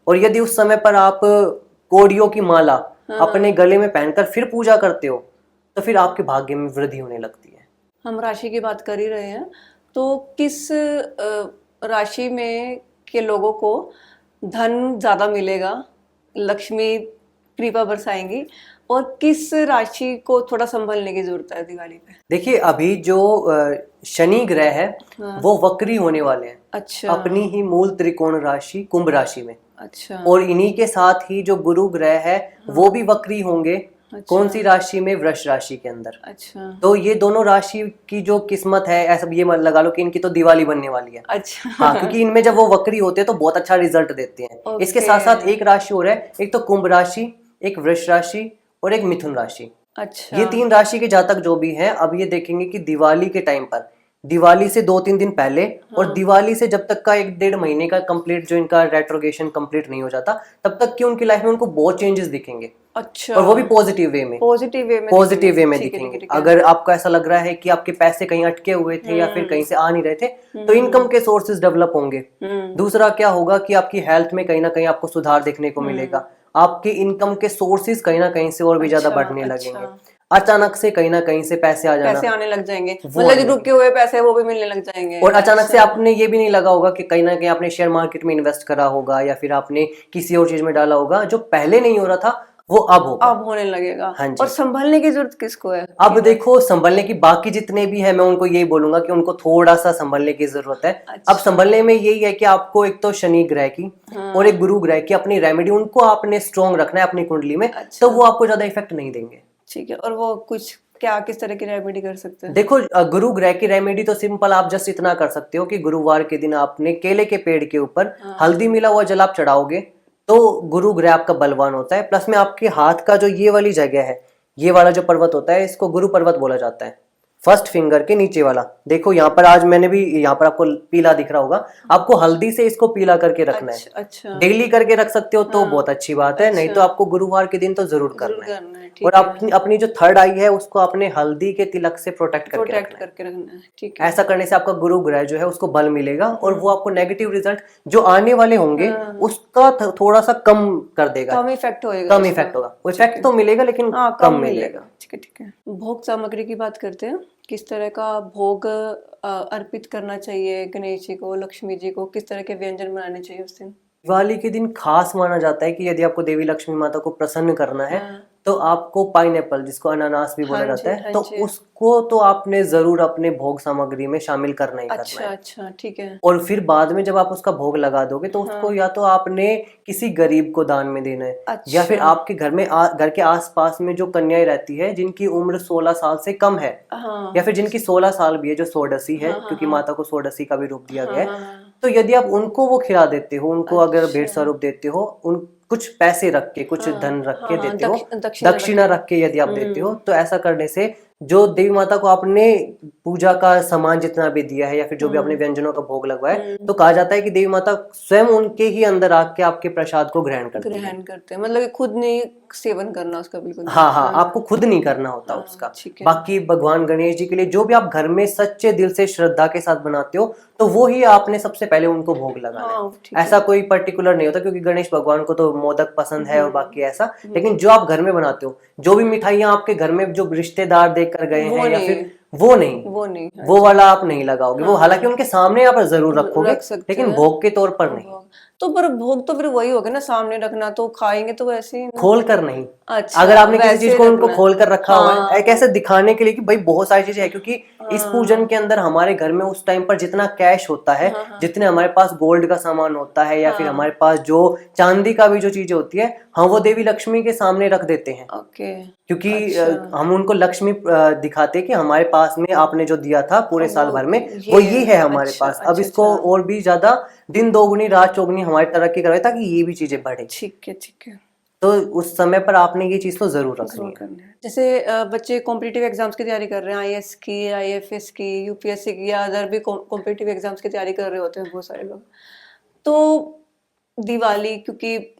[SPEAKER 1] और यदि उस समय पर आप कोड़ियों की माला अपने गले में पहनकर फिर पूजा करते हो, तो फिर आपके भाग्य में वृद्धि होने लगती है।
[SPEAKER 2] हम राशि की बात कर ही रहे हैं, तो किस राशि में के लोगों को धन ज्यादा मिलेगा, लक्ष्मी कृपा बरसाएंगी, और किस राशि को थोड़ा संभलने की जरूरत है दिवाली पे?
[SPEAKER 1] देखिए, अभी जो शनि ग्रह है वो वक्री होने वाले हैं।
[SPEAKER 2] अच्छा,
[SPEAKER 1] अपनी ही मूल त्रिकोण राशि कुंभ राशि में।
[SPEAKER 2] अच्छा,
[SPEAKER 1] और इन्हीं के साथ ही जो गुरु ग्रह है वो भी वक्री होंगे। अच्छा, कौन सी राशि में? वृष राशि के अंदर।
[SPEAKER 2] अच्छा,
[SPEAKER 1] तो ये दोनों राशि की जो किस्मत है, ऐसा ये लगा लो कि इनकी तो दिवाली बनने वाली है।
[SPEAKER 2] अच्छा,
[SPEAKER 1] हाँ, क्योंकि इनमें जब वो वक्री होते हैं तो बहुत अच्छा रिजल्ट देते हैं। इसके साथ साथ एक राशि और है, एक तो कुंभ राशि, एक वृष राशि और एक मिथुन राशि।
[SPEAKER 2] अच्छा,
[SPEAKER 1] ये 3 राशि के जातक जो भी हैं, अब ये देखेंगे कि दिवाली के टाइम पर, दिवाली से 2-3 दिन पहले और दिवाली से जब तक का 1-1.5 महीने का कंप्लीट जो इनका रेट्रोगेशन कंप्लीट नहीं हो जाता, तब तक की उनकी लाइफ में उनको बहुत चेंजेस दिखेंगे।
[SPEAKER 2] अच्छा,
[SPEAKER 1] और वो भी पॉजिटिव वे में, पॉजिटिव वे में दिखेंगे। अगर आपको ऐसा लग रहा है कि आपके पैसे कहीं अटके हुए थे या फिर कहीं से आ नहीं रहे थे, तो इनकम के सोर्सेज डेवलप होंगे। दूसरा क्या होगा कि आपकी हेल्थ में कहीं ना कहीं आपको सुधार देखने को मिलेगा। आपके इनकम के सोर्सेज कहीं ना कहीं से और भी ज्यादा बढ़ने लगेंगे। अचानक से कहीं ना कहीं से पैसे
[SPEAKER 2] आने लग जाएंगे, मतलब जो रुके हुए पैसे वो भी मिलने लग जाएंगे।
[SPEAKER 1] और अचानक से आपने ये भी नहीं लगा होगा कि कहीं ना कहीं आपने शेयर मार्केट में इन्वेस्ट करा होगा या फिर आपने किसी और चीज में डाला होगा, जो पहले नहीं हो रहा था वो अब होगा,
[SPEAKER 2] अब होने लगेगा।
[SPEAKER 1] हाँ जी।
[SPEAKER 2] और संभलने की जरूरत किसको है?
[SPEAKER 1] अब देखो, संभलने की बाकी जितने भी है मैं उनको यही बोलूंगा कि उनको थोड़ा सा संभलने की जरूरत है। अच्छा। अब संभलने में यही है कि आपको एक तो शनि ग्रह की और एक गुरु ग्रह की अपनी रेमेडी, उनको आपने स्ट्रॉन्ग रखना है अपनी कुंडली में। अच्छा। तो वो आपको ज्यादा इफेक्ट नहीं देंगे।
[SPEAKER 2] ठीक है, और वो कुछ क्या किस तरह की रेमेडी कर सकते हैं?
[SPEAKER 1] देखो, गुरु ग्रह की रेमेडी तो सिंपल, आप जस्ट इतना कर सकते हो कि गुरुवार के दिन आपने केले के पेड़ के ऊपर हल्दी मिला हुआ जल आप चढ़ाओगे, तो गुरु ग्रह आपका बलवान होता है। प्लस में आपके हाथ का जो ये वाली जगह है, ये वाला जो पर्वत होता है, इसको गुरु पर्वत बोला जाता है। फर्स्ट फिंगर के नीचे वाला, देखो यहाँ पर आज मैंने भी, यहाँ पर आपको पीला दिख रहा होगा, आपको हल्दी से इसको पीला करके रखना है। अच्छा। डेली करके रख सकते हो तो बहुत अच्छी बात है। अच्छा। नहीं तो आपको गुरुवार के दिन तो जरूर करना है। और अपनी जो थर्ड आई है उसको अपने हल्दी के तिलक से प्रोटेक्ट करके रखना है। ठीक है। ऐसा करने से आपका गुरु ग्रह जो है उसको बल मिलेगा और वो आपको नेगेटिव रिजल्ट जो आने वाले होंगे उसका थोड़ा सा कम कर देगा।
[SPEAKER 2] कम इफेक्ट होगा।
[SPEAKER 1] वो इफेक्ट तो मिलेगा लेकिन कम मिलेगा।
[SPEAKER 2] ठीक है। भोग सामग्री की बात करते हैं, किस तरह का भोग अर्पित करना चाहिए गणेश जी को, लक्ष्मी जी को, किस तरह के व्यंजन बनाने चाहिए उस दिन?
[SPEAKER 1] दिवाली के दिन खास माना जाता है कि यदि आपको देवी लक्ष्मी माता को प्रसन्न करना है तो आपको पाइनएप्पल, जिसको अनानास भी बोला जाता है, तो उसको तो आपने जरूर अपने भोग सामग्री में शामिल करना ही करना है।
[SPEAKER 2] अच्छा, ठीक है।
[SPEAKER 1] और फिर बाद में जब आप उसका भोग लगा दोगे तो उसको या तो आपने किसी गरीब को दान में देना है, या फिर आपके घर में घर के आसपास में जो कन्याएं रहती है जिनकी उम्र 16 साल से कम है, या फिर जिनकी 16 साल भी है, जो सोडसी है, क्योंकि माता को सोडसी का भी रूप दिया गया है, तो यदि आप उनको वो खिला देते हो, उनको अगर भेंट स्वरूप देते हो, उन कुछ पैसे रख के, कुछ धन रख के देते हो, दक्षिणा रख के यदि आप देते हो, तो ऐसा करने से जो देवी माता को आपने पूजा का सामान जितना भी दिया है या फिर जो भी आपने व्यंजनों का भोग लगवाया है, तो कहा जाता है कि देवी माता स्वयं उनके ही अंदर आके आपके प्रसाद को ग्रहण करते हैं।
[SPEAKER 2] मतलब खुद नहीं सेवन करना उसका, बिल्कुल।
[SPEAKER 1] हाँ, आपको खुद नहीं करना होता उसका। बाकी भगवान गणेश जी के लिए जो भी आप घर में सच्चे दिल से श्रद्धा के साथ बनाते हो, तो वो ही आपने सबसे पहले उनको भोग लगाना है। ऐसा कोई पर्टिकुलर नहीं होता, क्योंकि गणेश भगवान को तो मोदक पसंद है और बाकी ऐसा, लेकिन जो आप घर में बनाते हो, जो भी मिठाइयाँ आपके घर में जो रिश्तेदार देकर गए हैं या फिर वो नहीं, वो वाला आप नहीं लगाओगे। वो हालांकि उनके सामने आप जरूर रखोगे, लेकिन भोग के तौर पर नहीं।
[SPEAKER 2] तो पर भोग तो फिर वही होगा ना, सामने रखना, तो खाएंगे तो वैसे ही
[SPEAKER 1] खोल कर नहीं।
[SPEAKER 2] अच्छा,
[SPEAKER 1] अगर आपने किसी चीज को उनको खोल कर रखा हुआ है, एक ऐसे दिखाने के लिए कि भाई बहुत सारी चीजें है, क्योंकि इस पूजन के अंदर हमारे घर में उस टाइम पर जितना कैश होता है, जितने हमारे पास गोल्ड का सामान होता है या फिर हमारे पास जो चांदी का भी जो चीजें होती है, हम वो देवी लक्ष्मी के सामने रख देते हैं। क्योंकि
[SPEAKER 2] अच्छा।
[SPEAKER 1] हम उनको लक्ष्मी दिखाते कि हमारे पास में आपने जो दिया था पूरे साल भर में वो
[SPEAKER 2] ये
[SPEAKER 1] ये है हमारे
[SPEAKER 2] अच्छा
[SPEAKER 1] पास, अब
[SPEAKER 2] अच्छा
[SPEAKER 1] इसको
[SPEAKER 2] अच्छा।
[SPEAKER 1] और भी ज्यादा दिन दोगुनी रात चौगुनी हमारी तरक्की करवाए ताकि ये भी चीजें बढ़े।
[SPEAKER 2] ठीक है ठीक है।
[SPEAKER 1] तो उस समय पर आपने ये चीज तो जरूर रखनी
[SPEAKER 2] जरूर
[SPEAKER 1] है।
[SPEAKER 2] करना है। जैसे बच्चे कॉम्पिटिटिव एग्जाम्स की तैयारी कर रहे हैं, आईएएस की, आईएफएस की, यूपीएससी की, या अदर भी कॉम्पिटिटिव एग्जाम्स की तैयारी कर रहे होते हैं बहुत सारे लोग। तो दिवाली, क्योंकि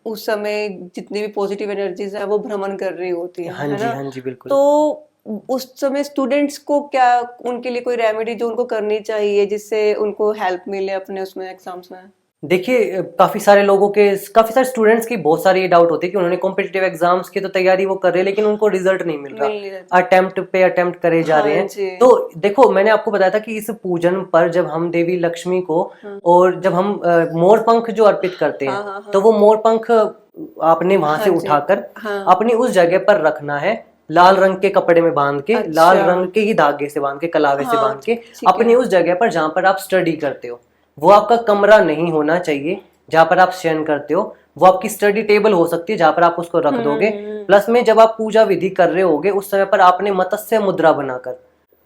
[SPEAKER 2] उस समय जितनी भी पॉजिटिव एनर्जीज है वो भ्रमण कर रही होती
[SPEAKER 1] हाँ
[SPEAKER 2] है
[SPEAKER 1] जी,
[SPEAKER 2] ना।
[SPEAKER 1] हाँ जी, बिल्कुल।
[SPEAKER 2] तो उस समय स्टूडेंट्स को क्या, उनके लिए कोई रेमेडी जो उनको करनी चाहिए जिससे उनको हेल्प मिले अपने उसमें एग्जाम्स में?
[SPEAKER 1] देखिए काफी सारे लोगों के, काफी सारे स्टूडेंट्स की बहुत सारी ये डाउट होती है कि उन्होंने कॉम्पिटिटिव एग्जाम्स की तो तैयारी वो कर रहे हैं लेकिन उनको रिजल्ट नहीं मिल
[SPEAKER 2] मिल
[SPEAKER 1] रहा,
[SPEAKER 2] नहीं रहता।
[SPEAKER 1] अटेम्प्ट पे अटेम्प्ट करे जा रहे
[SPEAKER 2] हाँ
[SPEAKER 1] हैं।
[SPEAKER 2] जी।
[SPEAKER 1] तो देखो मैंने आपको बताया था कि इस पूजन पर जब हम देवी लक्ष्मी को
[SPEAKER 2] हाँ
[SPEAKER 1] और जब हम मोर पंख जो अर्पित करते हैं,
[SPEAKER 2] हाँ हाँ
[SPEAKER 1] तो
[SPEAKER 2] हाँ
[SPEAKER 1] वो मोर पंख आपने वहां
[SPEAKER 2] हाँ
[SPEAKER 1] से
[SPEAKER 2] जी
[SPEAKER 1] उठाकर
[SPEAKER 2] हाँ।
[SPEAKER 1] अपनी उस जगह पर रखना है, लाल रंग के कपड़े में बांध के, लाल
[SPEAKER 2] अच्छा।
[SPEAKER 1] रंग के ही धागे से बांध के, कलावे से
[SPEAKER 2] हाँ
[SPEAKER 1] बांध के
[SPEAKER 2] ठीक
[SPEAKER 1] अपनी
[SPEAKER 2] है।
[SPEAKER 1] उस जगह पर जहां पर आप स्टडी करते हो, वो आपका कमरा नहीं होना चाहिए जहां पर आप शयन करते हो, वो आपकी स्टडी टेबल हो सकती है जहां पर आप उसको रख दोगे। प्लस में जब आप पूजा विधि कर रहे होगे उस समय पर आपने मत्स्य मुद्रा बनाकर,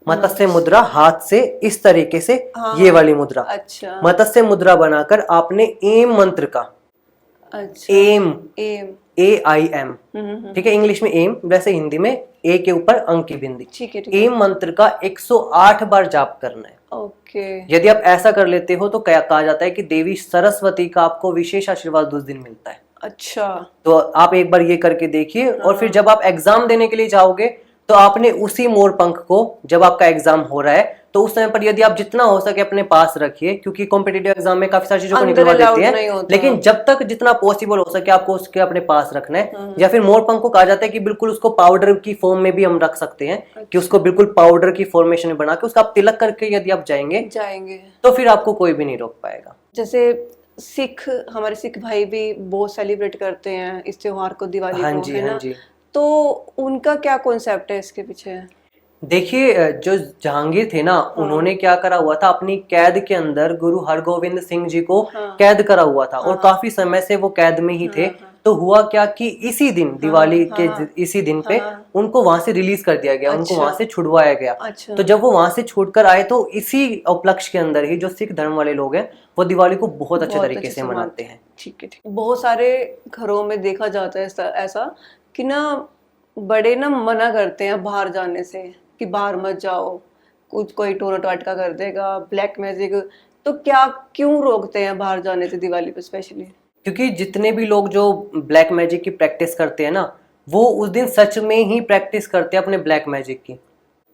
[SPEAKER 1] मत्स्य मुद्रा हाथ से इस तरीके से,
[SPEAKER 2] हाँ
[SPEAKER 1] ये
[SPEAKER 2] हाँ।
[SPEAKER 1] वाली मुद्रा,
[SPEAKER 2] अच्छा
[SPEAKER 1] मत्स्य मुद्रा बनाकर आपने एम मंत्र का,
[SPEAKER 2] अच्छा।
[SPEAKER 1] M,
[SPEAKER 2] M.
[SPEAKER 1] AIM, ठीक है, इंग्लिश में एम, वैसे हिंदी में ए के ऊपर अंक की बिंदी,
[SPEAKER 2] ठीक है ठीक है।
[SPEAKER 1] एम मंत्र का 108 बार जाप करना है।
[SPEAKER 2] ओके।
[SPEAKER 1] यदि आप ऐसा कर लेते हो तो क्या कहा जाता है कि देवी सरस्वती का आपको विशेष आशीर्वाद उस दिन मिलता है।
[SPEAKER 2] अच्छा।
[SPEAKER 1] तो आप एक बार ये करके देखिए, और फिर
[SPEAKER 2] हाँ।
[SPEAKER 1] जब आप एग्जाम देने के लिए जाओगे तो आपने उसी मोर पंख को, जब आपका एग्जाम हो रहा है तो उस समय पर यदि आप जितना हो सके अपने पास रखिए, क्योंकि कॉम्पिटिटिव एग्जाम में काफी सारी चीजों को
[SPEAKER 2] अंदर
[SPEAKER 1] निकलवा देते
[SPEAKER 2] अलाउड
[SPEAKER 1] हैं,
[SPEAKER 2] नहीं होता।
[SPEAKER 1] लेकिन जब तक जितना पॉसिबल हो सके आपको उसके अपने पास रखना है। या फिर मोर पंख को कहा जाता है कि बिल्कुल उसको पाउडर की फॉर्म में भी हम रख सकते हैं, कि उसको बिल्कुल पाउडर की फॉर्मेशन में बना के उसका आप तिलक करके यदि आप जाएंगे तो फिर आपको कोई भी नहीं रोक पाएगा।
[SPEAKER 2] जैसे हमारे सिख भाई भी बहुत सेलिब्रेट करते हैं इस त्योहार को, दिवाली
[SPEAKER 1] हाँ
[SPEAKER 2] को,
[SPEAKER 1] जी,
[SPEAKER 2] है
[SPEAKER 1] हाँ
[SPEAKER 2] ना।
[SPEAKER 1] जी।
[SPEAKER 2] तो उनका क्या कॉन्सेप्ट है इसके पीछे?
[SPEAKER 1] देखिए जो जहांगीर थे ना, उन्होंने क्या करा हुआ था, अपनी कैद के अंदर गुरु हरगोविंद सिंह जी को कैद करा हुआ था, और काफी समय से वो कैद में ही थे। तो हुआ क्या कि इसी दिन, दिवाली के इसी दिन पे उनको वहां से रिलीज कर दिया गया, उनको वहां से छुड़वाया गया। तो जब वो वहां से छूटकर आए तो इसी उपलक्ष्य के अंदर ही जो सिख धर्म वाले लोग हैं वो दिवाली को बहुत अच्छे तरीके से मनाते हैं।
[SPEAKER 2] ठीक है ठीक। बहुत सारे घरों में देखा जाता है ऐसा कि ना बड़े ना मना करते हैं बाहर जाने से, कि बाहर मत जाओ, कुछ कोई टोना टोटका कर देगा, ब्लैक मैजिक। तो क्या, क्यों रोकते हैं बाहर जाने से दिवाली पे स्पेशली?
[SPEAKER 1] क्योंकि जितने भी लोग जो ब्लैक मैजिक की प्रैक्टिस करते हैं ना, वो उस दिन सच में ही प्रैक्टिस करते हैं अपने ब्लैक मैजिक की।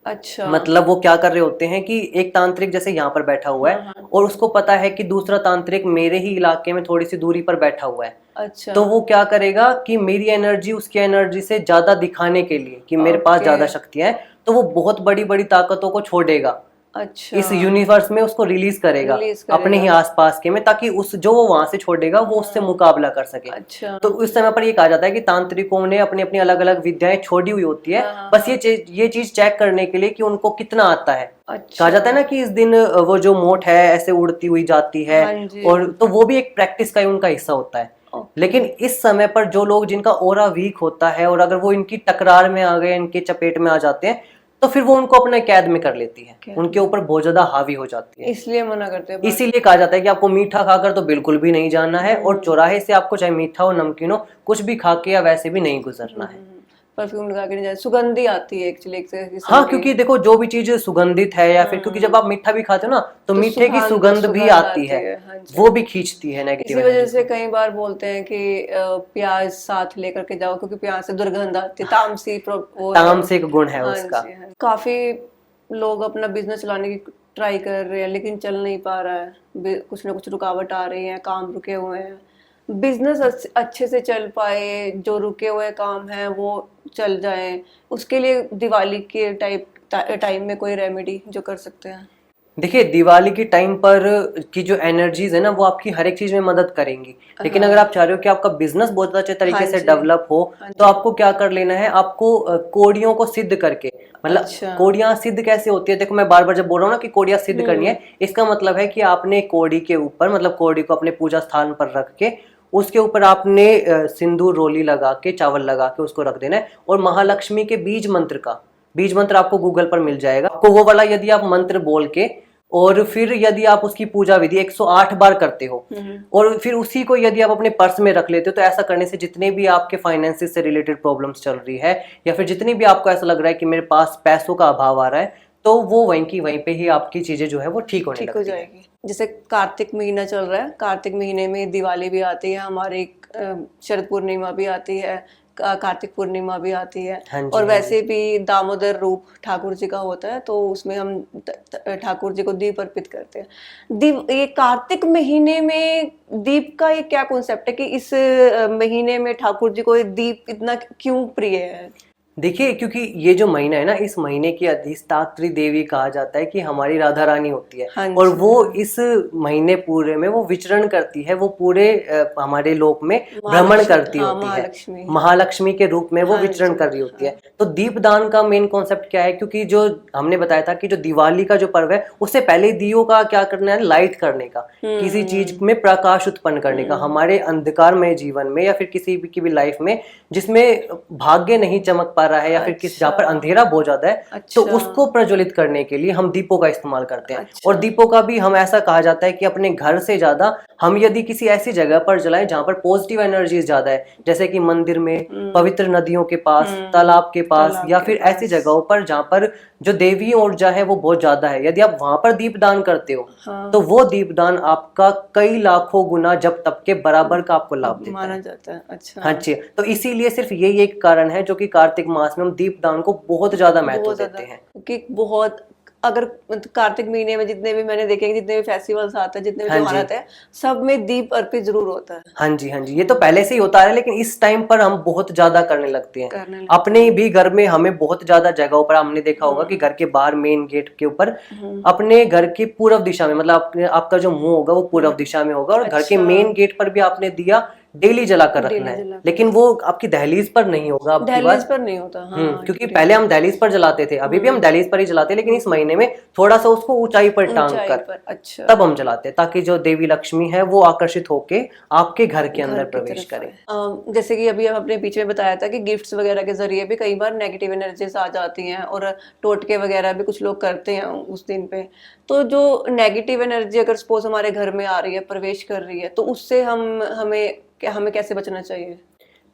[SPEAKER 2] अच्छा।
[SPEAKER 1] मतलब वो क्या कर रहे होते हैं कि एक तांत्रिक जैसे यहाँ पर बैठा हुआ है और उसको पता है कि दूसरा तांत्रिक मेरे ही इलाके में थोड़ी सी दूरी पर बैठा हुआ है।
[SPEAKER 2] अच्छा।
[SPEAKER 1] तो वो क्या करेगा कि मेरी एनर्जी उसकी एनर्जी से ज्यादा दिखाने के लिए कि मेरे पास ज्यादा शक्तियां हैं, तो वो बहुत बड़ी बड़ी ताकतों को छोड़ेगा।
[SPEAKER 2] अच्छा।
[SPEAKER 1] इस यूनिवर्स में उसको रिलीज करेगा अपने ही आसपास के में, ताकि उस जो वो वहां से छोड़ेगा वो उससे मुकाबला कर सके।
[SPEAKER 2] अच्छा।
[SPEAKER 1] तो उस समय पर ये कहा जाता है कि तांत्रिकों ने अपनी अपनी अलग अलग विद्याएं छोड़ी हुई होती है, बस ये चीज चेक करने के लिए कि उनको कितना आता है।
[SPEAKER 2] अच्छा।
[SPEAKER 1] कहा जाता है ना कि इस दिन वो जो मोट है ऐसे उड़ती हुई जाती है, और तो वो भी एक प्रैक्टिस का ही उनका हिस्सा होता है। लेकिन इस समय पर जो लोग जिनका ओरा वीक होता है और अगर वो इनकी टकरार में आ गए, इनके चपेट में आ जाते हैं, तो फिर वो उनको अपने कैद में कर लेती है, उनके ऊपर बहुत ज्यादा हावी हो जाती है।
[SPEAKER 2] इसलिए मना करते हैं।
[SPEAKER 1] इसीलिए कहा जाता है कि आपको मीठा खाकर तो बिल्कुल भी नहीं जाना है, और चौराहे से आपको चाहे मीठा हो नमकीन हो कुछ भी खा के या वैसे भी नहीं गुजरना है।
[SPEAKER 2] परफ्यूम लगा के नहीं जाए, सुगंधी आती है एक्चुअली।
[SPEAKER 1] हाँ, क्योंकि देखो जो भी चीज सुगंधित है या फिर क्योंकि जब आप मीठा भी खाते हो ना तो मीठे की सुगंध भी आती है, वो भी खींचती है नेगेटिव।
[SPEAKER 2] इसी वजह से कई बार बोलते हैं कि प्याज साथ लेकर के जाओ, क्योंकि प्याज से दुर्गंध आती है, तामसिक गुण है उसका। काफी लोग अपना बिजनेस चलाने की ट्राई कर रहे हैं लेकिन चल नहीं पा रहा है, कुछ ना कुछ रुकावट आ रही है, काम रुके हुए हैं। बिजनेस अच्छे से चल पाए, जो रुके हुए काम है वो चल जाए, उसके लिए दिवाली के टाइम में कोई रेमेडी जो कर सकते हैं?
[SPEAKER 1] देखिए दिवाली के टाइम पर की जो एनर्जीज है ना वो आपकी हर एक चीज में मदद करेंगी, लेकिन अगर आप चाह रहे हो कि आपका बिजनेस बहुत अच्छे तरीके से डेवलप हो तो आपको क्या कर लेना है, आपको कोड़ियों को सिद्ध करके, मतलब कोड़ियां सिद्ध कैसे होती है, देखो मैं बार बार जब बोल रहा हूँ ना कि कोड़ियां सिद्ध करनी है, इसका मतलब है कि आपने कोड़ी के ऊपर, मतलब कोड़ी को अपने पूजा स्थान पर रख के उसके ऊपर आपने सिंदूर रोली लगा के, चावल लगा के उसको रख देना है। और महालक्ष्मी के बीज मंत्र आपको गूगल पर मिल जाएगा। आपको वो वाला यदि आप मंत्र बोल के और फिर यदि आप उसकी पूजा विधि 108 बार करते हो और फिर उसी को यदि आप अपने पर्स में रख लेते हो, तो ऐसा करने से जितने भी आपके फाइनेंसिस से रिलेटेड प्रॉब्लम्स चल रही है या फिर जितनी भी आपको ऐसा लग रहा है कि मेरे पास पैसों का अभाव आ रहा है, तो वो वहीं पे ही आपकी चीजें जो है वो ठीक होने लगती
[SPEAKER 2] हो जाएगी। जैसे कार्तिक महीना चल रहा है, कार्तिक महीने में दिवाली भी आती है, हमारी शरद पूर्णिमा भी आती है, कार्तिक पूर्णिमा भी आती है। और वैसे भी दामोदर रूप ठाकुर जी का होता है, तो उसमें हम ठाकुर जी को दीप अर्पित करते हैं। दीप, ये कार्तिक महीने में दीप का ये क्या कॉन्सेप्ट है कि इस महीने में ठाकुर जी को दीप इतना क्यों प्रिय है?
[SPEAKER 1] देखिए, क्योंकि ये जो महीना है ना, इस महीने की अधिष्ठात्री देवी कहा जाता है कि हमारी राधा रानी होती है। और वो इस महीने पूरे में वो विचरण करती है, वो पूरे हमारे लोक में भ्रमण करती होती है, महालक्ष्मी के रूप में वो विचरण कर रही होती है। तो दीपदान का मेन कॉन्सेप्ट क्या है, क्योंकि जो हमने बताया था कि जो दिवाली का जो पर्व है, उससे पहले दियों का क्या करना है, लाइट करने का, किसी चीज में प्रकाश उत्पन्न करने का, हमारे अंधकारमय जीवन में या फिर किसी भी की भी लाइफ में जिसमें भाग्य नहीं चमक रहा है या फिर किस जहाँ पर अंधेरा बहुत ज्यादा है, तो उसको प्रज्वलित करने के लिए हम दीपों का इस्तेमाल करते हैं। और दीपों का भी हम ऐसा कहा जाता है कि अपने घर से ज्यादा हम यदि किसी ऐसी जगह पर जलाएं जहां पर पॉजिटिव एनर्जी ज्यादा है, जैसे कि मंदिर में, पवित्र नदियों के पास, तालाब के पास, या फिर ऐसी जगहों पर जहां पर जो देवी ऊर्जा है वो बहुत ज्यादा है, यदि आप वहां पर दीपदान करते हो तो वो दीपदान आपका कई लाखों गुना जब तब के बराबर का आपको लाभ देता
[SPEAKER 2] माना जाता है। अच्छा,
[SPEAKER 1] हाँ जी। तो इसीलिए सिर्फ यही एक कारण है जो कि कार्तिक मास में हम दीपदान को बहुत ज्यादा महत्व देते हैं।
[SPEAKER 2] क्योंकि बहुत, अगर कार्तिक महीने में जितने भी मैंने देखे, जितने भी फेस्टिवल्स आते हैं, जितने भी त्योहार आते हैं, सब में दीप अर्पित जरूर होता है।
[SPEAKER 1] हाँ जी, ये तो पहले से ही होता है, लेकिन इस टाइम पर हम बहुत ज्यादा करने लगते हैं। अपने भी घर में हमें बहुत ज्यादा जगहों पर हमने देखा होगा कि घर के बाहर मेन गेट के ऊपर अपने घर के पूर्व दिशा में, मतलब आपका जो मुंह होगा वो पूर्व दिशा में होगा, और घर के मेन गेट पर भी आपने दिया डेली जला कर रखना है। लेकिन वो आपकी दहलीज पर नहीं होगा,
[SPEAKER 2] दहलीज पर नहीं होता।
[SPEAKER 1] क्योंकि पहले हम दहलीज पर जलाते थे, अभी भी हम दहलीज पर ही जलाते हैं, लेकिन इस महीने में थोड़ा सा उसको ऊंचाई पर टांग कर तब हम जलाते हैं, ताकि जो देवी लक्ष्मी है वो आकर्षित होके आपके घर के अंदर प्रवेश करे।
[SPEAKER 2] जैसे कि अभी हम अपने बीच में बताया था कि गिफ्ट्स वगैरह के जरिए भी कई बार नेगेटिव एनर्जीज आ जाती हैं, और टोटके वगैरह भी कुछ लोग करते हैं उस दिन पे। तो जो नेगेटिव एनर्जी अगर सपोज हमारे घर में आ रही है, प्रवेश कर रही है, तो उससे हमें कैसे बचना चाहिए?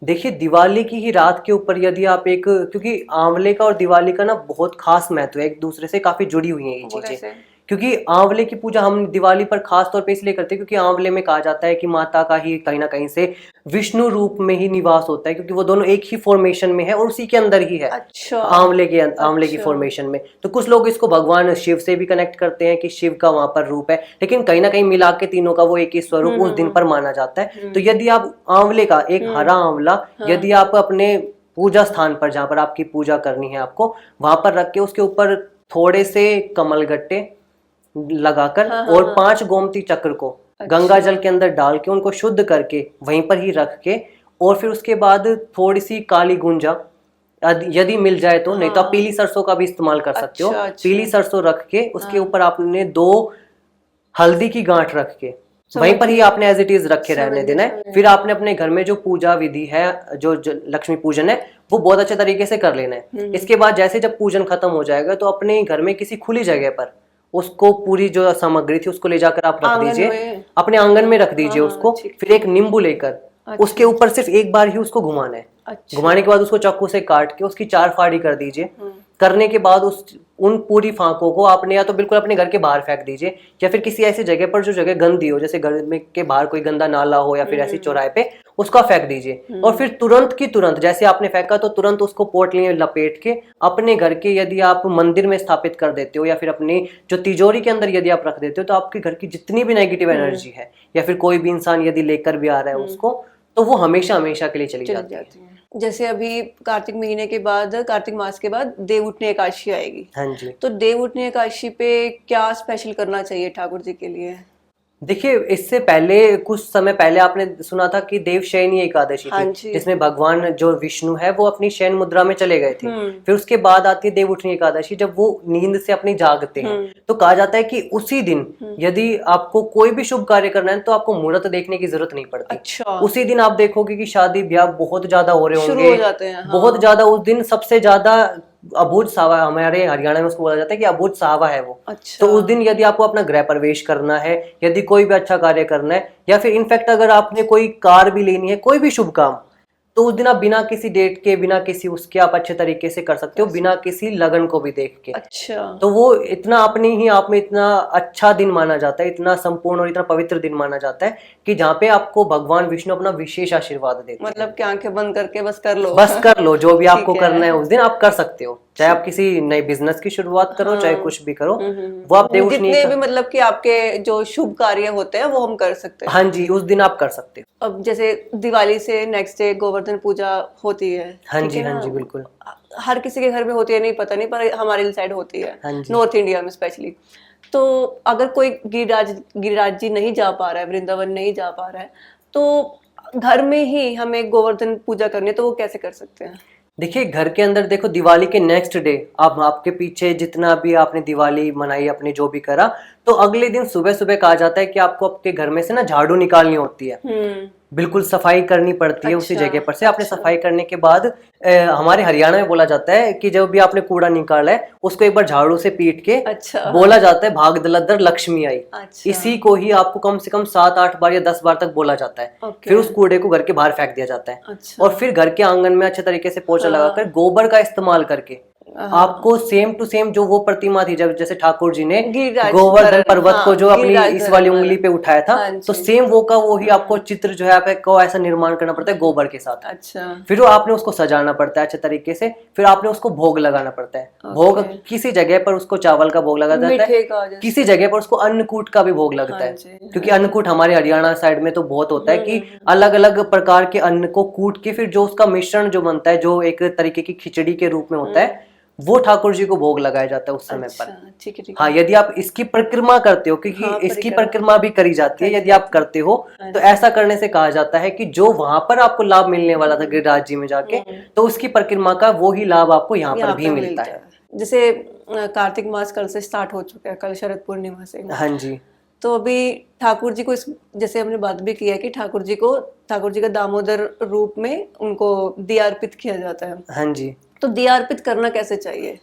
[SPEAKER 1] देखिए, दिवाली की ही रात के ऊपर यदि आप क्योंकि आंवले का और दिवाली का ना बहुत खास महत्व है, एक दूसरे से काफी जुड़ी हुई है ये चीजें। क्योंकि आंवले की पूजा हम दिवाली पर खास तौर पे इसलिए करते हैं क्योंकि आंवले में कहा जाता है कि माता का ही कहीं ना कहीं से विष्णु रूप में ही निवास होता है, क्योंकि वो दोनों एक ही फॉर्मेशन में है और उसी के अंदर ही है।
[SPEAKER 2] अच्छा।
[SPEAKER 1] आंवले की फॉर्मेशन में। तो कुछ लोग इसको भगवान शिव से भी कनेक्ट करते हैं कि शिव का वहां पर रूप है, लेकिन कहीं ना कहीं मिला के तीनों का वो एक ही स्वरूप उस दिन पर माना जाता है। तो यदि आप आंवले का एक हरा आंवला यदि आप अपने पूजा स्थान पर, जहां पर आपकी पूजा करनी है, आपको वहां पर रख के उसके ऊपर थोड़े से कमलगट्टे लगाकर और 5 गोमती चक्र को गंगा जल के अंदर डाल के उनको शुद्ध करके वहीं पर ही रख के, और फिर उसके बाद थोड़ी सी काली गुंजा यदि मिल जाए तो, नहीं तो आप पीली सरसों का भी इस्तेमाल कर सकते हो। पीली सरसों रख के उसके ऊपर आपने 2 हल्दी की गांठ रख के वहीं पर ही आपने एज इट इज रखे रहने देना है। फिर आपने अपने घर में जो पूजा विधि है, जो लक्ष्मी पूजन है, वो बहुत अच्छे तरीके से कर लेना है। इसके बाद जैसे जब पूजन खत्म हो जाएगा तो अपने घर में किसी खुली जगह पर उसको पूरी जो सामग्री थी उसको ले जाकर आप रख दीजिए, अपने आंगन में रख दीजिए उसको। फिर एक नींबू लेकर उसके ऊपर सिर्फ एक बार ही उसको घुमाना है। घुमाने के बाद उसको चाकू से काट के उसकी 4 फाड़ी कर दीजिए। करने के बाद उन पूरी फांकों को आपने या तो बिल्कुल अपने घर के बाहर फेंक दीजिए, या फिर किसी ऐसी जगह पर जो जगह गंदी हो, जैसे घर में के बाहर कोई गंदा नाला हो या फिर ऐसी चौराहे पे, उसका फेंक दीजिए। और फिर तुरंत की तुरंत जैसे आपने फेंका तो तुरंत उसको पोटली में लपेट के अपने घर के, यदि आप मंदिर में स्थापित कर देते हो या फिर अपनी जो तिजोरी के अंदर यदि आप रख देते हो, तो आपके घर की जितनी भी नेगेटिव एनर्जी है या फिर कोई भी इंसान यदि लेकर भी आ रहा है उसको, तो वो हमेशा हमेशा के लिए चली जाती है।
[SPEAKER 2] जैसे अभी कार्तिक महीने के बाद, कार्तिक मास के बाद देव उठनी एकादशी आएगी।
[SPEAKER 1] हाँ जी।
[SPEAKER 2] तो देव उठनी एकादशी पे क्या स्पेशल करना चाहिए ठाकुर जी के लिए?
[SPEAKER 1] देखिए, इससे पहले कुछ समय पहले आपने सुना था कि देवशयनी एकादशी थी, जिसमें भगवान जो विष्णु है वो अपनी शयन मुद्रा में चले गए थे। फिर उसके बाद आती है देव उठनी एकादशी, जब वो नींद से अपनी जागते हैं। तो कहा जाता है कि उसी दिन यदि आपको कोई भी शुभ कार्य करना है तो आपको मुहूर्त देखने की जरूरत नहीं पड़ती।
[SPEAKER 2] अच्छा।
[SPEAKER 1] उसी दिन आप देखोगे कि शादी ब्याह बहुत ज्यादा हो रहे
[SPEAKER 2] शुरू
[SPEAKER 1] होंगे,
[SPEAKER 2] हो जाते हैं। हाँ।
[SPEAKER 1] बहुत ज्यादा। उस दिन सबसे ज्यादा अबूझ सावा, हमारे हरियाणा में उसको बोला जाता है कि अबूझ सावा है वो।
[SPEAKER 2] अच्छा।
[SPEAKER 1] तो उस दिन यदि आपको अपना गृह प्रवेश करना है, यदि कोई भी अच्छा कार्य करना है, या फिर इनफैक्ट अगर आपने कोई कार भी लेनी है, कोई भी शुभ काम, तो उस दिन आप बिना किसी डेट के, बिना किसी उसके आप अच्छे तरीके से कर सकते हो, बिना किसी लगन को भी देख के।
[SPEAKER 2] अच्छा।
[SPEAKER 1] तो वो इतना अपने ही आप में इतना अच्छा दिन माना जाता है, इतना संपूर्ण और इतना पवित्र दिन माना जाता है कि जहाँ पे आपको भगवान विष्णु अपना विशेष आशीर्वाद देते हैं।
[SPEAKER 2] मतलब कि आंखें बंद करके बस कर लो।
[SPEAKER 1] बस कर लो, जो भी आपको करना है उस दिन आप कर सकते हो। चाहे आप किसी नए बिजनेस की शुरुआत करो, चाहे कुछ भी करो, वो आप देव उठनी
[SPEAKER 2] जितने भी मतलब कि आपके जो शुभ कार्य होते हैं वो हम कर सकते हैं।
[SPEAKER 1] हाँ जी, उस दिन आप कर सकते हो।
[SPEAKER 2] अब जैसे दिवाली से नेक्स्ट डे गोवर्धन पूजा होती है।
[SPEAKER 1] हाँ जी, हाँ जी, बिल्कुल।
[SPEAKER 2] हर किसी के घर में होती है नहीं पता नहीं, पर हमारे साइड होती है।
[SPEAKER 1] हाँ जी।
[SPEAKER 2] नॉर्थ इंडिया में स्पेशली। तो अगर कोई गिरिराज जी नहीं जा पा रहा है, वृंदावन नहीं जा पा रहा है, तो घर में ही हमें गोवर्धन पूजा करनी है, तो वो कैसे कर सकते हैं?
[SPEAKER 1] देखिए, घर के अंदर देखो, दिवाली के नेक्स्ट डे आप आपके पीछे जितना भी आपने दिवाली मनाई, अपने जो भी करा, तो अगले दिन सुबह सुबह कहा जाता है कि आपको आपके घर में से ना झाड़ू निकालनी होती है, बिल्कुल सफाई करनी पड़ती है। उसी जगह पर से आपने सफाई करने के बाद हमारे हरियाणा में बोला जाता है कि जब भी आपने कूड़ा निकाला है उसको एक बार झाड़ू से पीट के बोला जाता है भाग दलदर लक्ष्मी आई। इसी को ही आपको कम से कम 7-8 बार या 10 बार तक बोला जाता है। फिर उस कूड़े को घर के बाहर फेंक दिया जाता है। और फिर घर के आंगन में अच्छे तरीके से पोछा लगाकर गोबर का इस्तेमाल करके आपको सेम टू सेम जो वो प्रतिमा थी, जब जैसे ठाकुर जी ने गोवर्धन पर्वत को जो अपनी इस वाली उंगली पे उठाया था, तो सेम वो का वो ही आपको चित्र जो है आपको ऐसा निर्माण करना पड़ता है गोबर के साथ।
[SPEAKER 2] अच्छा।
[SPEAKER 1] फिर आपने उसको सजाना पड़ता है अच्छे तरीके से, फिर आपने उसको भोग लगाना पड़ता है। भोग किसी जगह पर उसको चावल का भोग लगा जाता है, किसी जगह पर उसको अन्नकूट का भी भोग लगता है, क्योंकि अन्नकूट हमारे हरियाणा साइड में तो बहुत होता है कि अलग अलग प्रकार के अन्न को कूट के फिर जो उसका मिश्रण जो बनता है, जो एक तरीके की खिचड़ी के रूप में होता है, वो ठाकुर जी को भोग लगाया जाता है उस समय पर।
[SPEAKER 2] ठीक है।
[SPEAKER 1] हाँ, यदि आप इसकी परिक्रमा करते हो, क्योंकि इसकी परिक्रमा भी करी जाती है, यदि आप करते हो तो ऐसा करने से कहा जाता है कि जो वहां पर आपको लाभ मिलने वाला था गिरिराज जी में जाके, तो उसकी परिक्रमा का वो ही लाभ आपको यहाँ पर भी मिलता है।
[SPEAKER 2] जैसे कार्तिक मास कल से स्टार्ट हो चुका है, कल शरद पूर्णिमा से।
[SPEAKER 1] हाँ जी।
[SPEAKER 2] तो अभी ठाकुर जी को जैसे हमने बात भी की है कि ठाकुर जी का दामोदर रूप में उनको दिया अर्पित किया जाता है।
[SPEAKER 1] हाँ जी।
[SPEAKER 2] तो दिया अर्पित करना कैसे चाहिए?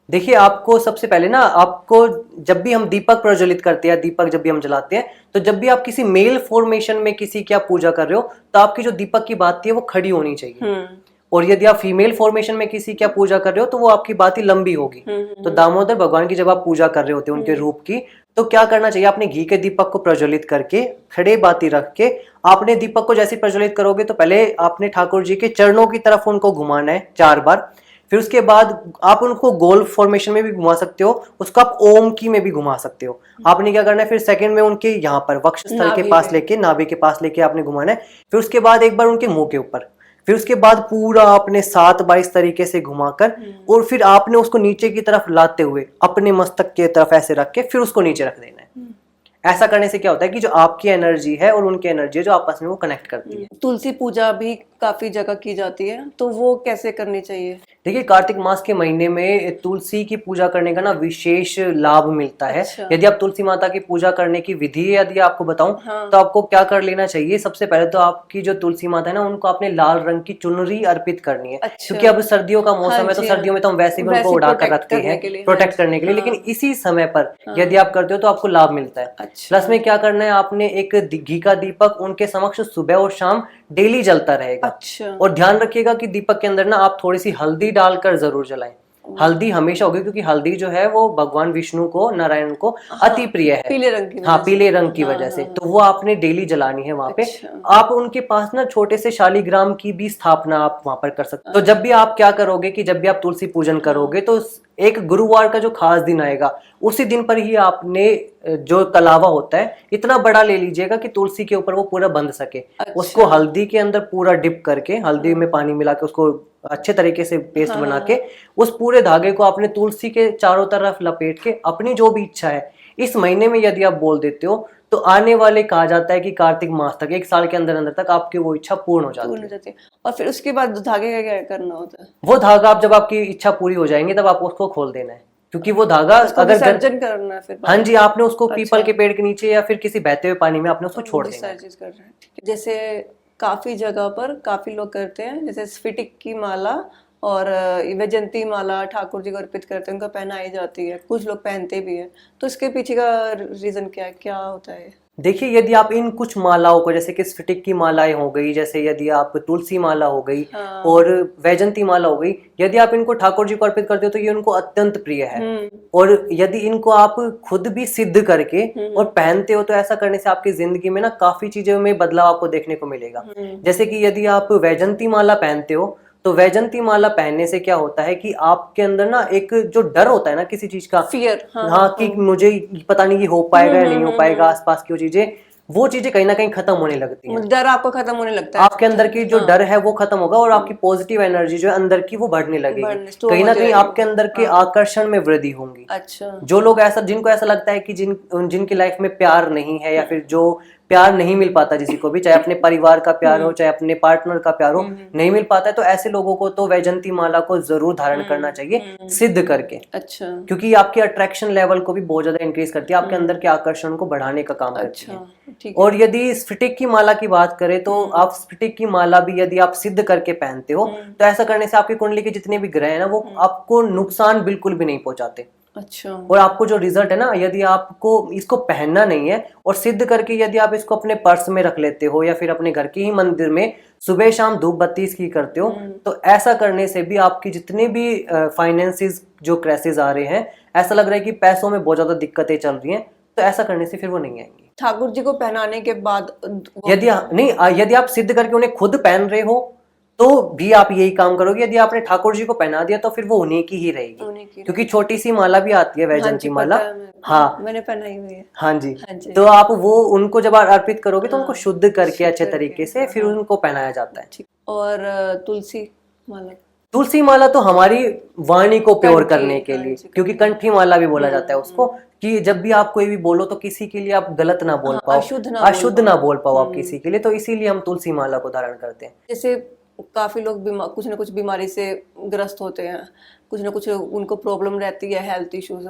[SPEAKER 1] देखिए, आपको सबसे पहले ना, आपको जब भी हम दीपक प्रज्वलित करते हैं, दीपक जब भी हम जलाते हैं, तो जब भी आप किसी मेल फॉर्मेशन में किसी की आप पूजा कर रहे हो, तो आपकी जो दीपक की बाती है वो खड़ी होनी चाहिए। और यदि आप फीमेल फॉर्मेशन में किसी की पूजा कर रहे हो तो वो आपकी बाती लंबी होगी। तो दामोदर भगवान की जब आप पूजा कर रहे होते हैं उनके रूप की, तो क्या करना चाहिए, आपने घी के दीपक को प्रज्वलित करके खड़े बाती रख के आपने दीपक को जैसे प्रज्वलित करोगे तो पहले आपने ठाकुर जी के चरणों की तरफ उनको घुमाना है 4 बार। फिर उसके बाद आप उनको गोल फॉर्मेशन में भी घुमा सकते हो, उसको आप ओम की में भी घुमा सकते हो। आपने क्या करना है, फिर सेकंड में उनके यहाँ पर वक्षस्थल के पास लेके, नाभि के पास लेके आपने घुमाना है। फिर उसके बाद एक बार उनके मुंह के ऊपर, फिर उसके बाद पूरा आपने 7 बार इस तरीके से घुमाकर, और फिर आपने उसको नीचे की तरफ लाते हुए अपने मस्तक की तरफ ऐसे रख के फिर उसको नीचे रख देना है। ऐसा करने से क्या होता है कि जो आपकी एनर्जी है और उनकी एनर्जी है जो आपस में वो कनेक्ट करती है।
[SPEAKER 2] तुलसी पूजा भी काफी जगह की जाती है, तो वो कैसे करनी चाहिए?
[SPEAKER 1] देखिए, कार्तिक मास के महीने में तुलसी की पूजा करने का ना विशेष लाभ मिलता है। यदि आप तुलसी माता की पूजा करने की विधि यदि आपको बताऊं, तो आपको क्या कर लेना चाहिए, सबसे पहले तो आपकी जो तुलसी माता है ना, उनको आपने लाल रंग की चुनरी अर्पित करनी है। क्योंकि अब सर्दियों का मौसम है, तो सर्दियों में तो हम वैसे भी उनको उड़ा कर रखते हैं प्रोटेक्ट करने के लिए, लेकिन इसी समय पर यदि आप करते हो तो आपको लाभ मिलता है। प्लस में क्या करना है, आपने एक घी का दीपक उनके समक्ष सुबह और शाम डेली जलता रहेगा। और ध्यान रखिएगा कि दीपक के अंदर ना आप थोड़ी सी हल्दी डालकर जरूर जलाएं। हल्दी हमेशा होगी, क्योंकि हल्दी जो है वो भगवान विष्णु को, नारायण को अति प्रिय है,
[SPEAKER 2] पीले रंग की।
[SPEAKER 1] हाँ, पीले रंग की वजह से। तो वो आपने डेली जलानी है वहां पे। आप उनके पास ना छोटे से शालिग्राम की भी स्थापना आप वहां पर कर सकते हो। तो जब भी आप क्या करोगे कि जब भी आप तुलसी पूजन करोगे, तो एक गुरुवार का जो खास दिन आएगा, उसी दिन पर ही आपने जो कलावा होता है इतना बड़ा ले लीजिएगा कि तुलसी के ऊपर वो पूरा बंध सके। उसको हल्दी के अंदर पूरा डिप करके, हल्दी में पानी मिला के उसको अच्छे तरीके से पेस्ट बना के, उस पूरे धागे को आपने तुलसी के चारों तरफ लपेट के अपनी जो भी इच्छा है इस महीने में यदि आप बोल देते हो, तो आने वाले कहा जाता है कि कार्तिक मास तक, 1 साल के अंदर अंदर तक आपकी वो इच्छा पूर्ण हो जाती है।
[SPEAKER 2] और फिर उसके बाद धागे का क्या करना होता है?
[SPEAKER 1] वो धागा आप जब आपकी इच्छा पूरी हो जाएंगी तब आपको उसको खोल देना है, क्योंकि वो धागा अगर
[SPEAKER 2] विसर्जन करना है फिर।
[SPEAKER 1] हाँ जी, आपने उसको पीपल के पेड़ के नीचे या फिर किसी बहते हुए पानी में आपने उसको छोड़ देना है।
[SPEAKER 2] कर रहे हैं। जैसे काफी जगह पर काफी लोग करते हैं, जैसे स्फटिक की माला और वैजयंती माला ठाकुर जी को अर्पित करते हैं, उनको पहनाई जाती है, कुछ लोग पहनते भी हैं। तो इसके पीछे का रीजन क्या होता है?
[SPEAKER 1] देखिए, यदि आप इन कुछ मालाओं को, जैसे कि स्फटिक की मालाएं हो गई, जैसे यदि आप तुलसी माला हो गई और वैजंती माला हो गई, यदि आप इनको ठाकुर जी को अर्पित करते हो तो ये उनको अत्यंत प्रिय है। और यदि इनको आप खुद भी सिद्ध करके और पहनते हो तो ऐसा करने से आपकी जिंदगी में ना काफी चीजों में बदलाव आपको देखने को मिलेगा। जैसे कि यदि आप वैजंती माला पहनते हो तो वैजंती माला पहनने से क्या होता है कि आपके अंदर ना एक जो डर होता है ना किसी चीज का,
[SPEAKER 2] फियर,
[SPEAKER 1] हाँ कि मुझे पता नहीं कि हो पाएगा या नहीं हो पाएगा, आसपास की वो चीजें कहीं ना कहीं खत्म होने लगती हैं।
[SPEAKER 2] डर आपको खत्म होने लगता है,
[SPEAKER 1] आपके अंदर की जो डर है वो खत्म होगा और आपकी पॉजिटिव एनर्जी जो है अंदर की वो बढ़ने लगेगी, कहीं ना कहीं आपके अंदर के आकर्षण में वृद्धि होंगी।
[SPEAKER 2] अच्छा,
[SPEAKER 1] जो लोग जिनको ऐसा लगता है कि जिनकी लाइफ में प्यार नहीं है या फिर जो प्यार नहीं मिल पाता किसी को भी, चाहे अपने परिवार का प्यार हो चाहे अपने पार्टनर का प्यार हो, नहीं मिल पाता है, तो ऐसे लोगों को तो वैजंती माला को जरूर धारण करना चाहिए सिद्ध करके। अच्छा, क्योंकि आपके अट्रैक्शन लेवल को भी बहुत ज्यादा इंक्रीज करती है, आपके अंदर के आकर्षण को बढ़ाने का काम करती है। और यदि स्फटिक की माला की बात करें तो आप स्फटिक की माला भी यदि आप सिद्ध करके पहनते हो तो ऐसा करने से आपकी कुंडली के जितने भी ग्रह है ना वो आपको नुकसान बिल्कुल भी नहीं पहुंचाते। अच्छा, और आपको जो रिजल्ट है ना, यदि आपको इसको पहनना नहीं है और सिद्ध करके यदि आप इसको अपने पर्स में रख लेते हो या फिर अपने घर के ही मंदिर में सुबह शाम धूप बत्ती इसकी करते हो, तो ऐसा करने से भी आपकी जितने भी फाइनेंसिस जो क्राइसिस आ रहे हैं, ऐसा लग रहा है कि पैसों में बहुत ज्यादा दिक्कतें चल रही हैं, तो ऐसा करने से फिर वो नहीं आएंगी।
[SPEAKER 2] ठाकुर जी को पहनाने के बाद
[SPEAKER 1] यदि आप सिद्ध करके उन्हें खुद पहन रहे हो तो भी आप यही काम करोगे। यदि आपने ठाकुर जी को पहना दिया तो फिर वो उन्हीं की ही रहेगी, क्योंकि छोटी सी माला भी आती है वैजंती माला। हाँ,
[SPEAKER 2] मैंने पहनाई हुई है।
[SPEAKER 1] हाँ जी, तो आप वो उनको जब अर्पित करोगे तो उनको शुद्ध करके अच्छे तरीके से फिर उनको पहनाया जाता है।
[SPEAKER 2] और तुलसी
[SPEAKER 1] माला तो हमारी वाणी को प्योर करने के लिए, क्योंकि कंठी माला भी बोला जाता है उसको, कि जब भी आप कोई भी बोलो तो किसी के लिए आप गलत ना बोल पाओ, अशुद्ध ना बोल पाओ आप किसी के लिए, तो इसीलिए हम तुलसी माला को धारण करते हैं।
[SPEAKER 2] जैसे काफी लोग कुछ ना कुछ बीमारी से ग्रस्त होते हैं, कुछ ना कुछ उनको प्रॉब्लम रहती है, हेल्थ इश्यूज,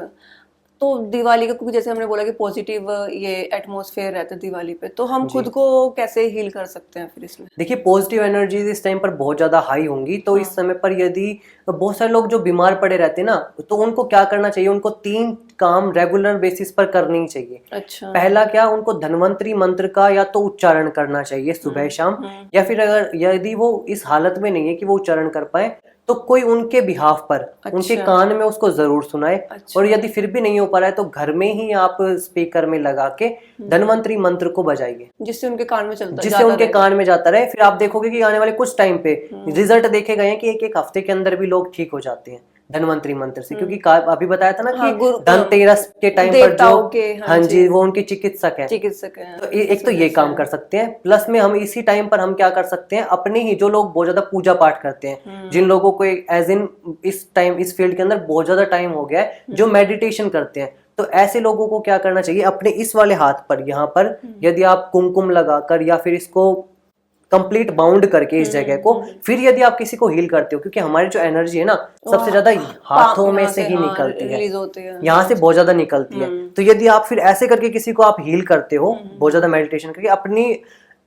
[SPEAKER 2] तो दिवाली का, क्योंकि जैसे हमने बोला कि पॉजिटिव ये एटमॉस्फेयर रहता है दिवाली पे, तो हम खुद को कैसे हील कर सकते हैं फिर इसमें?
[SPEAKER 1] देखिए, पॉजिटिव एनर्जी इस टाइम पर बहुत ज्यादा हाई होंगी, तो इस समय पर यदि बहुत सारे लोग जो बीमार पड़े रहते हैं ना, तो उनको क्या करना चाहिए, उनको 3 काम रेगुलर बेसिस पर करनी चाहिए। अच्छा, पहला क्या, उनको धन्वंतरी मंत्र का या तो उच्चारण करना चाहिए सुबह शाम, या फिर अगर यदि वो इस हालत में नहीं है कि वो उच्चारण कर पाए तो कोई उनके बिहाफ पर उनके कान में उसको जरूर सुनाए। और यदि फिर भी नहीं हो पा रहा है तो घर में ही आप स्पीकर में लगा के धन्वंतरी मंत्र को बजाइए, जिससे उनके कान में जाता रहे। फिर आप देखोगे कि आने वाले कुछ टाइम पे रिजल्ट देखे गए हैं कि एक हफ्ते के अंदर भी लोग ठीक हो जाते हैं धन्वंतरी मंत्र से, क्योंकि अभी बताया था ना कि धनतेरस के टाइम पर जो हाँ जी वो उनके चिकित्सक है। तो एक तो ये काम कर सकते हैं, प्लस में हम इसी टाइम पर हम क्या कर सकते हैं, अपने ही जो लोग बहुत ज्यादा पूजा पाठ करते हैं, जिन लोगों को एज इन इस फील्ड के अंदर बहुत ज्यादा टाइम हो गया है, जो मेडिटेशन करते हैं, तो ऐसे लोगों को क्या करना चाहिए, अपने इस वाले हाथ पर यहाँ पर यदि आप कुमकुम लगाकर या फिर इसको कंप्लीट बाउंड करके इस जगह को, फिर यदि आप किसी को हील करते हो, क्योंकि हमारी जो एनर्जी है ना सबसे ज्यादा हाथों में से ही निकलती है, यहाँ से बहुत ज्यादा निकलती है। तो यदि आप फिर ऐसे करके किसी को आप हील करते हो, बहुत ज्यादा मेडिटेशन करके अपनी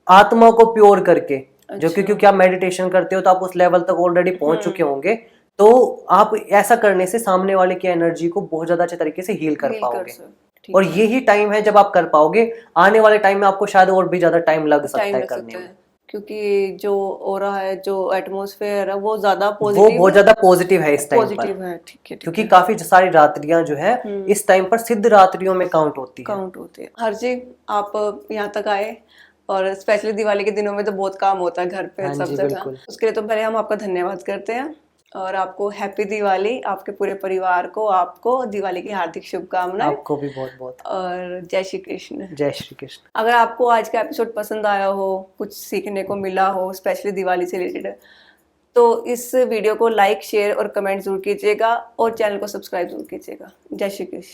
[SPEAKER 1] आत्मा को प्योर करके, जो क्योंकि आप मेडिटेशन करते हो तो आप उस लेवल तक ऑलरेडी पहुंच चुके होंगे, तो आप ऐसा करने से सामने वाले की एनर्जी को बहुत ज्यादा अच्छे तरीके से हील कर पाओगे। और यही टाइम है जब आप कर पाओगे। आने वाले टाइम में आपको शायद और भी ज्यादा टाइम लग सकता है करने में,
[SPEAKER 2] क्योंकि जो ऑरा है, जो एटमॉस्फेयर है, वो
[SPEAKER 1] बहुत ज्यादा पॉजिटिव है इस टाइम पर। ठीक है, क्योंकि काफी सारी रात्रियां जो है इस टाइम पर सिद्ध रात्रियों में काउंट होती है।
[SPEAKER 2] हर जी, आप यहाँ तक आए, और स्पेशली दिवाली के दिनों में तो बहुत काम होता है घर पे सब जगह, उसके लिए तो पहले हम आपका धन्यवाद करते हैं, और आपको हैप्पी दिवाली, आपके पूरे परिवार को, आपको दिवाली की हार्दिक शुभकामनाएं।
[SPEAKER 1] आपको भी बहुत बहुत,
[SPEAKER 2] और जय श्री कृष्ण।
[SPEAKER 1] जय श्री कृष्ण।
[SPEAKER 2] अगर आपको आज का एपिसोड पसंद आया हो, कुछ सीखने को मिला हो स्पेशली दिवाली से रिलेटेड, तो इस वीडियो को लाइक, शेयर और कमेंट जरूर कीजिएगा, और चैनल को सब्सक्राइब जरूर कीजिएगा। जय श्री कृष्ण।